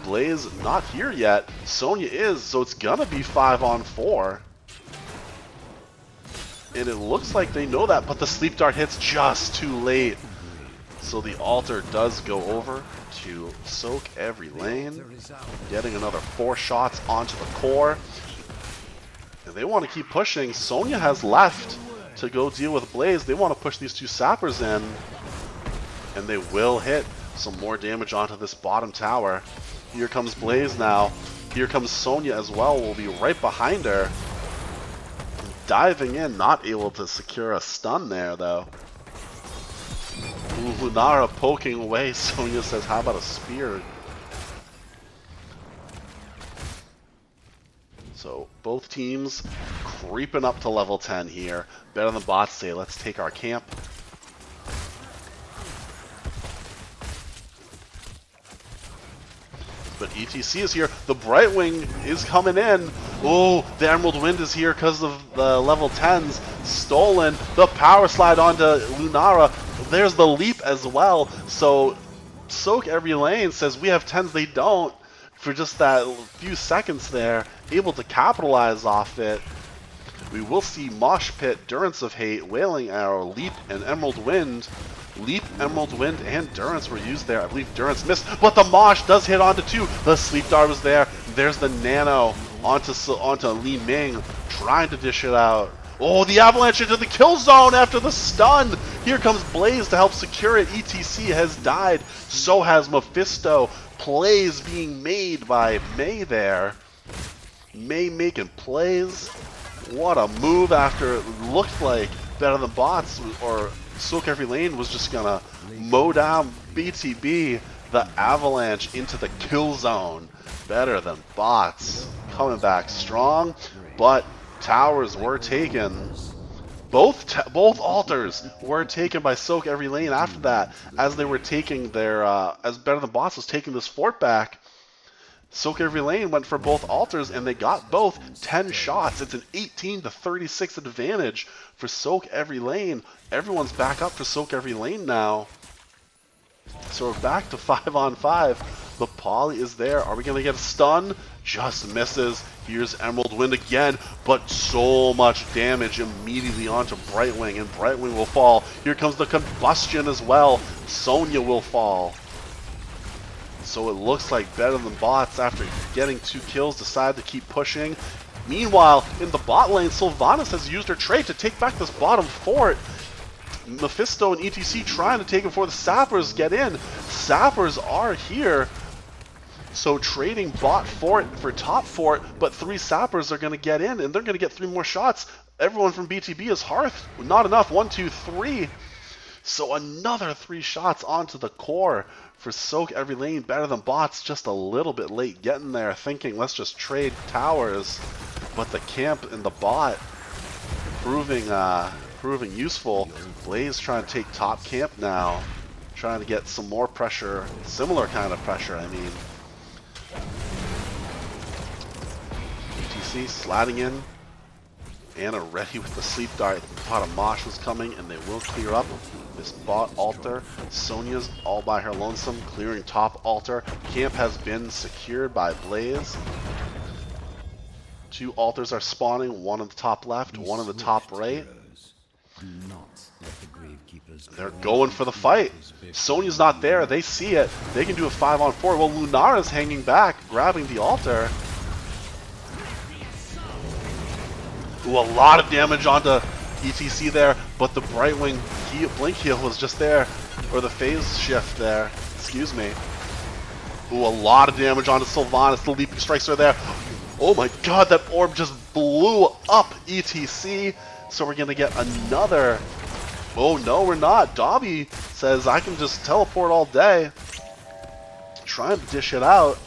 Speaker 1: Blaze not here yet. Sonya is, so it's gonna be 5-on-4. And it looks like they know that, but the sleep dart hits just too late. So the altar does go over to sOaK every lane. Getting another 4 shots onto the core. And they want to keep pushing. Sonya has left to go deal with Blaze. They want to push these 2 sappers in. And they will hit some more damage onto this bottom tower. Here comes Blaze now. Here comes Sonya as well. Will be right behind her. Diving in, not able to secure a stun there though. Ooh, Lunara poking away. Sonya says, how about a spear? So both teams creeping up to level 10 here. Better than bots say, let's take our camp. But ETC is here. The Brightwing is coming in. Oh, the Emerald Wind is here because of the level 10s. Stolen. The power slide onto Lunara. There's the leap as well. So sOaK every lane says we have 10s, they don't. For just that few seconds there. Able to capitalize off it. We will see Mosh Pit, Durance of Hate, Wailing Arrow, Leap, and Emerald Wind. Leap, Emerald Wind, and Durance were used there. I believe Durance missed, but the Mosh does hit onto 2. The Sleep Dart was there. There's the Nano onto Li Ming, trying to dish it out. Oh, the avalanche into the kill zone after the stun. Here comes Blaze to help secure it. ETC has died. So has Mephisto. Plays being made by Mei there. Mei making plays. What a move after it looked like better than bots or sOaK every lane was just gonna mow down BTB. The avalanche into the kill zone. Better than bots. Coming back strong, but towers were taken. Both altars were taken by sOaK every lane after that, as they were taking their as better than bots was taking this fort back. sOaK every lane went for both altars and they got both 10 shots. It's an 18-36 advantage for sOaK every lane. Everyone's back up for sOaK every lane now. So we're back to 5-on-5. The Poly is there. Are we going to get a stun? Just misses. Here's Emerald Wind again, but so much damage immediately onto Brightwing, and Brightwing will fall. Here comes the combustion as well. Sonya will fall. So it looks like better than bots after getting 2 kills decide to keep pushing. Meanwhile, in the bot lane, Sylvanas has used her trait to take back this bottom fort. Mephisto and ETC trying to take it before the sappers get in. Sappers are here. So trading bot fort for top fort, but 3 sappers are going to get in, and they're going to get 3 more shots. Everyone from BTB is Hearth. Not enough. 1, 2, 3. So another 3 shots onto the core for sOaK every lane. Better than bots, just a little bit late getting there, thinking let's just trade towers. But the camp and the bot proving useful. Blaze trying to take top camp now. Trying to get some more pressure, similar kind of pressure, I mean. ETC sliding in. Anna ready with the sleep dart. Thought a Mosh was coming, and they will clear up this bot altar. Sonya's all by her lonesome, clearing top altar. Camp has been secured by Blaze. 2 altars are spawning, one on the top left, one on the top right. They're going for the fight. Sonya's not there. They see it. They can do a 5-on-4. Well, Lunara's hanging back, grabbing the altar. Ooh, a lot of damage onto ETC there, but the Brightwing blink heal was just there, or the phase shift there. Excuse me. Ooh, a lot of damage onto Sylvanas. The leaping strikes are there. Oh my god, that orb just blew up ETC. So we're gonna get another. Oh no, we're not. Dobby says I can just teleport all day. Trying to dish it out.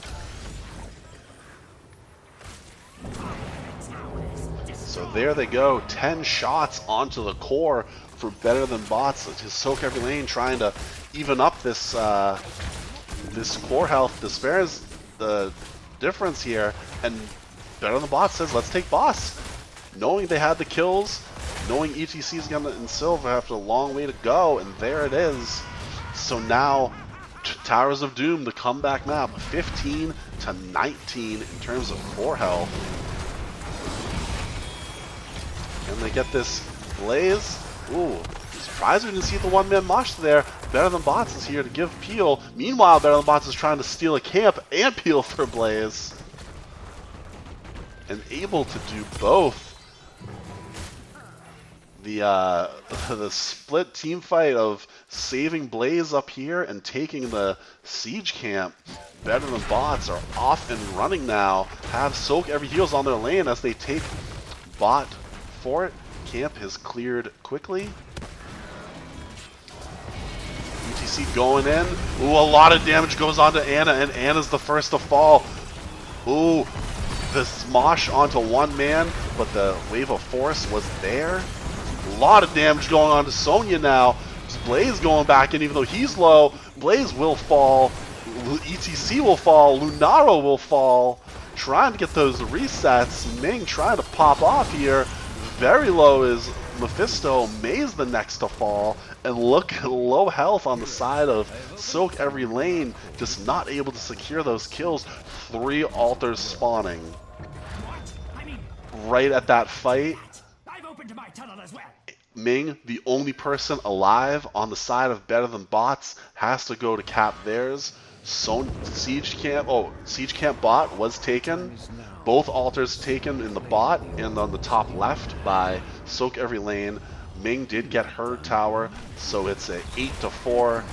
Speaker 1: So there they go. 10 shots onto the core for Better Than Bots. His sOaK every lane trying to even up this this core health. Despairs the difference here, and Better Than Bots says let's take boss. Knowing they had the kills, knowing ETC is gonna in silver after a long way to go, and there it is. So now Towers of Doom, the comeback map, 15 to 19 in terms of core health. And they get this Blaze. Ooh, surprised we didn't see the one-man mosh there. Better Than Bots is here to give Peel. Meanwhile, Better Than Bots is trying to steal a camp and Peel for Blaze. And able to do both. The split team fight of saving Blaze up here and taking the siege camp. Better Than Bots are off and running now. Have sOaK every heals on their lane as they take bot fort. Camp has cleared quickly. UTC going in. Ooh, a lot of damage goes on to Ana, and Ana's the first to fall. Ooh, the smosh onto one man, but the wave of force was there. A lot of damage going on to Sonya now. Blaze going back in, even though he's low. Blaze will fall. ETC will fall. Lunaro will fall. Trying to get those resets. Ming trying to pop off here. Very low is Mephisto. May's the next to fall. And look at low health on the side of sOaK every lane. Just not able to secure those kills. 3 altars spawning. Right at that fight. Ming, the only person alive on the side of Better Than Bots, has to go to cap theirs. Siege camp bot was taken. Both altars taken in the bot and on the top left by sOaK every lane. Ming did get her tower, so it's a 8-4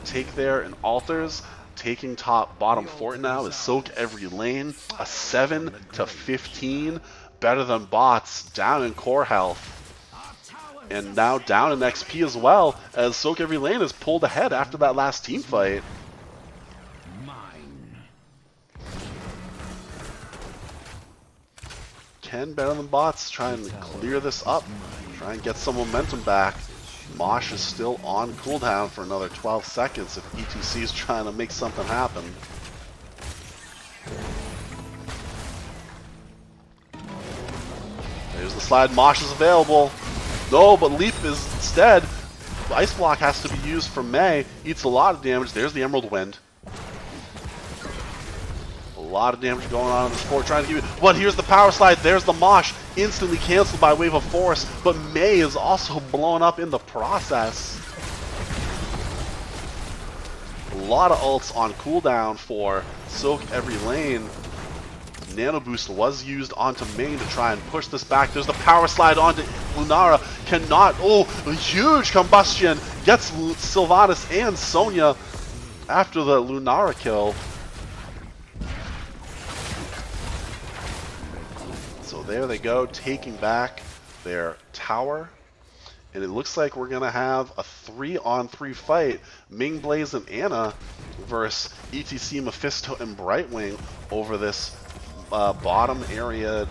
Speaker 1: take there. And altars taking bottom fort now is sOaK every lane. A 7-15. Better Than Bots down in core health. And now down in XP as well, as sOaK every lane is pulled ahead after that last team fight. Can Better Than Bots try and clear this up? Try and get some momentum back. Mosh is still on cooldown for another 12 seconds if ETC is trying to make something happen. There's the slide. Mosh is available. No, but Leap is instead. Ice Block has to be used for May. Eats a lot of damage. There's the Emerald Wind. A lot of damage going on in this fort. Trying to give it. But here's the power slide. There's the Mosh. Instantly canceled by Wave of Force. But May is also blown up in the process. A lot of ults on cooldown for sOaK every lane. Nano Boost was used onto Ming to try and push this back. There's the power slide onto Lunara. Cannot. Oh, a huge combustion. Gets Sylvanas and Sonya after the Lunara kill. So there they go, taking back their tower. And it looks like we're going to have a 3-on-3 fight. Ming, Blaze, and Ana versus ETC, Mephisto, and Brightwing over this bottom area,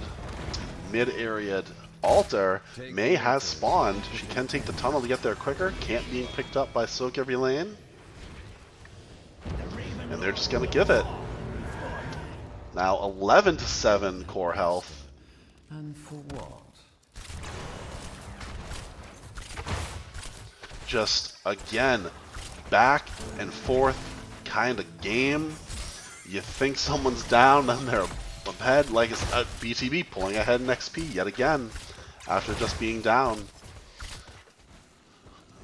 Speaker 1: mid area altar. May has spawned. She can take the tunnel to get there quicker. Can't being picked up by sOaK every lane. And they're just going to give it. Now 11-7 core health.
Speaker 2: And for what?
Speaker 1: Just again, back and forth kind of game. You think someone's down, then they're ahead, like it's BTB pulling ahead in XP yet again after just being down.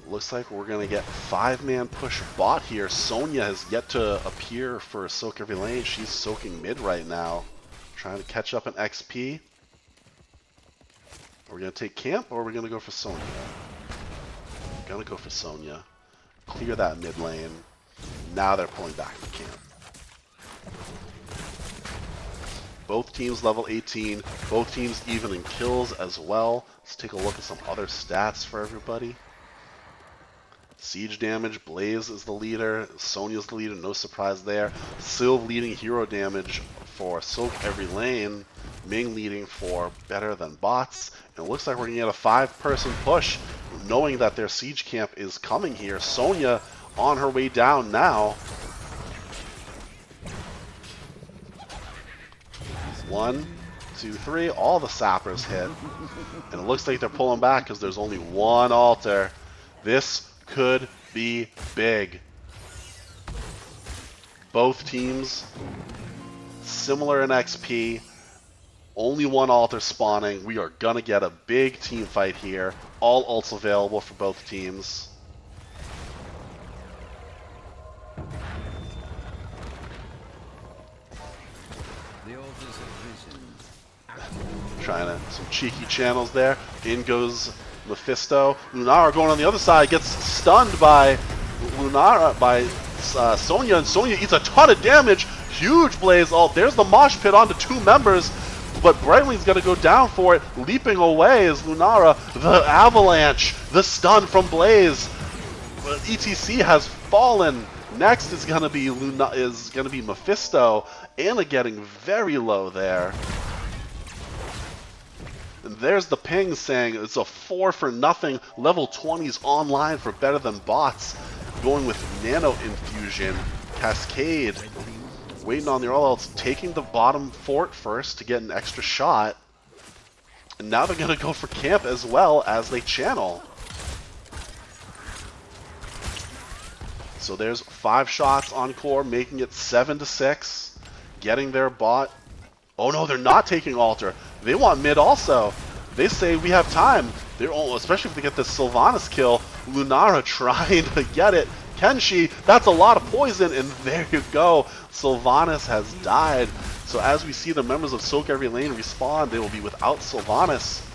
Speaker 1: Looks like we're gonna get 5-man push bot here. Sonya has yet to appear for sOaK every lane. She's soaking mid right now, trying to catch up in XP. Are we gonna take camp or are we gonna go for Sonya? Gonna go for Sonya. Clear that mid lane. Now they're pulling back to camp. Both teams level 18. Both teams even in kills as well. Let's take a look at some other stats for everybody. Siege damage, Blaze is the leader, sOaK's the leader, no surprise there. Sylve leading hero damage for sOaK every lane. Ming leading for better than bots. And it looks like we're going to get a 5-person push, knowing that their siege camp is coming here. Sonya on her way down now. 1, 2, 3, all the sappers hit. And it looks like they're pulling back because there's only one altar. This could be big. Both teams similar in XP, only one altar spawning. We are gonna get a big team fight here. All ults available for both teams. Trying to some cheeky channels there. In goes Mephisto. Lunara going on the other side, gets stunned by Sonya, and Sonya eats a ton of damage. Huge Blaze ult. There's the mosh pit onto 2 members, but Brightwing's gonna go down for it. Leaping away is Lunara. The avalanche, the stun from Blaze. But ETC has fallen. Next is gonna be Mephisto. Anna getting very low there. And there's the ping saying it's a 4-for-0. Level 20s online for better than bots. Going with Nano Infusion. Cascade waiting on the all else, taking the bottom fort first to get an extra shot. And now they're going to go for camp as well as they channel. So there's 5 shots on core, making it 7-6. Getting their bot. Oh no, they're not taking altar. They want mid also. They say we have time. They're especially if they get this Sylvanas kill. Lunara trying to get it. Can she? That's a lot of poison, and there you go. Sylvanas has died. So as we see the members of sOaK every lane respawn, they will be without Sylvanas.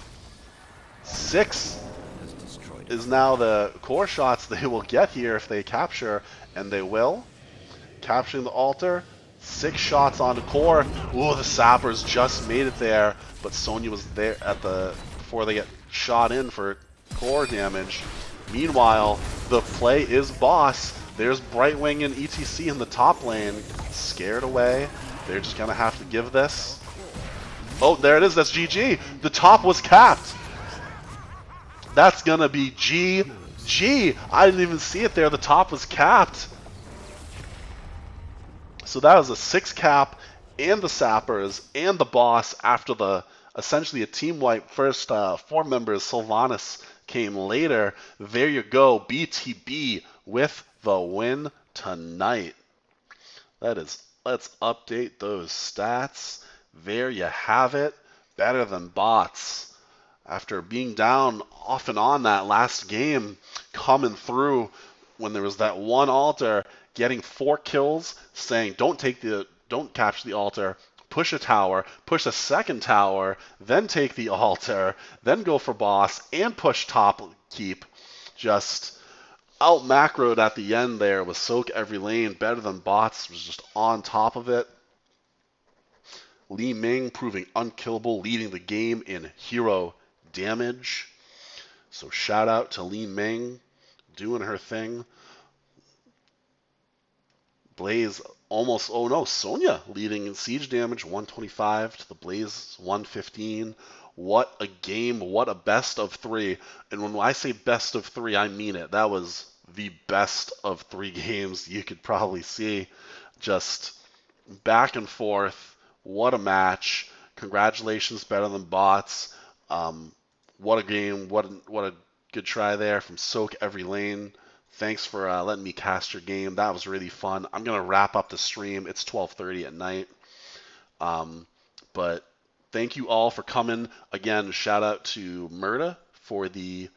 Speaker 1: 6 is now the core shots they will get here if they capture, and they will. Capturing the altar. 6 shots on the core. Ooh, the sappers just made it there, but Sonya was there at before they get shot in for core damage. Meanwhile, the play is boss. There's Brightwing and ETC in the top lane, scared away. They're just gonna have to give this. Oh, there it is. That's GG. The top was capped. That's gonna be GG. I didn't even see it there. The top was capped. So that was a 6 cap, and the sappers, and the boss after the essentially a team wipe. First 4 members, Sylvanas came later. There you go, BTB with the win tonight. That is, let's update those stats. There you have it, better than bots. After being down off and on that last game, coming through when there was that one altar, getting 4 kills, saying don't capture the altar, push a tower, push a second tower, then take the altar, then go for boss, and push top keep. Just out macroed at the end there with sOaK every lane, better than bots, was just on top of it. Li Ming proving unkillable, leading the game in hero damage. So shout out to Li Ming doing her thing. Blaze almost, oh no, Sonya leading in siege damage, 125 to the Blaze 115. What a game, what a best of 3. And when I say best of 3, I mean it. That was the best of 3 games you could probably see. Just back and forth. What a match. Congratulations, better than bots. What a game, what a good try there from sOaK every lane. Thanks for letting me cast your game. That was really fun. I'm going to wrap up the stream. It's 12:30 at night. But thank you all for coming. Again, shout out to Murda for the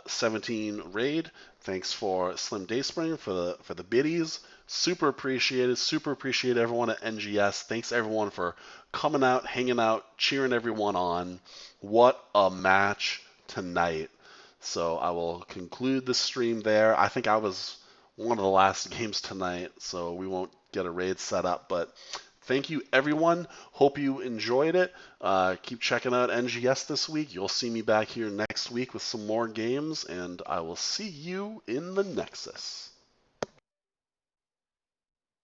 Speaker 1: 17 raid. Thanks for Slim Dayspring for the biddies. Super appreciated. Super appreciate everyone at NGS. Thanks everyone for coming out, hanging out, cheering everyone on. What a match tonight. So I will conclude the stream there. I think I was one of the last games tonight, so we won't get a raid set up. But Thank you, everyone. Hope you enjoyed it. Keep checking out NGS this week. You'll see me back here next week with some more games, and I will see you in the Nexus.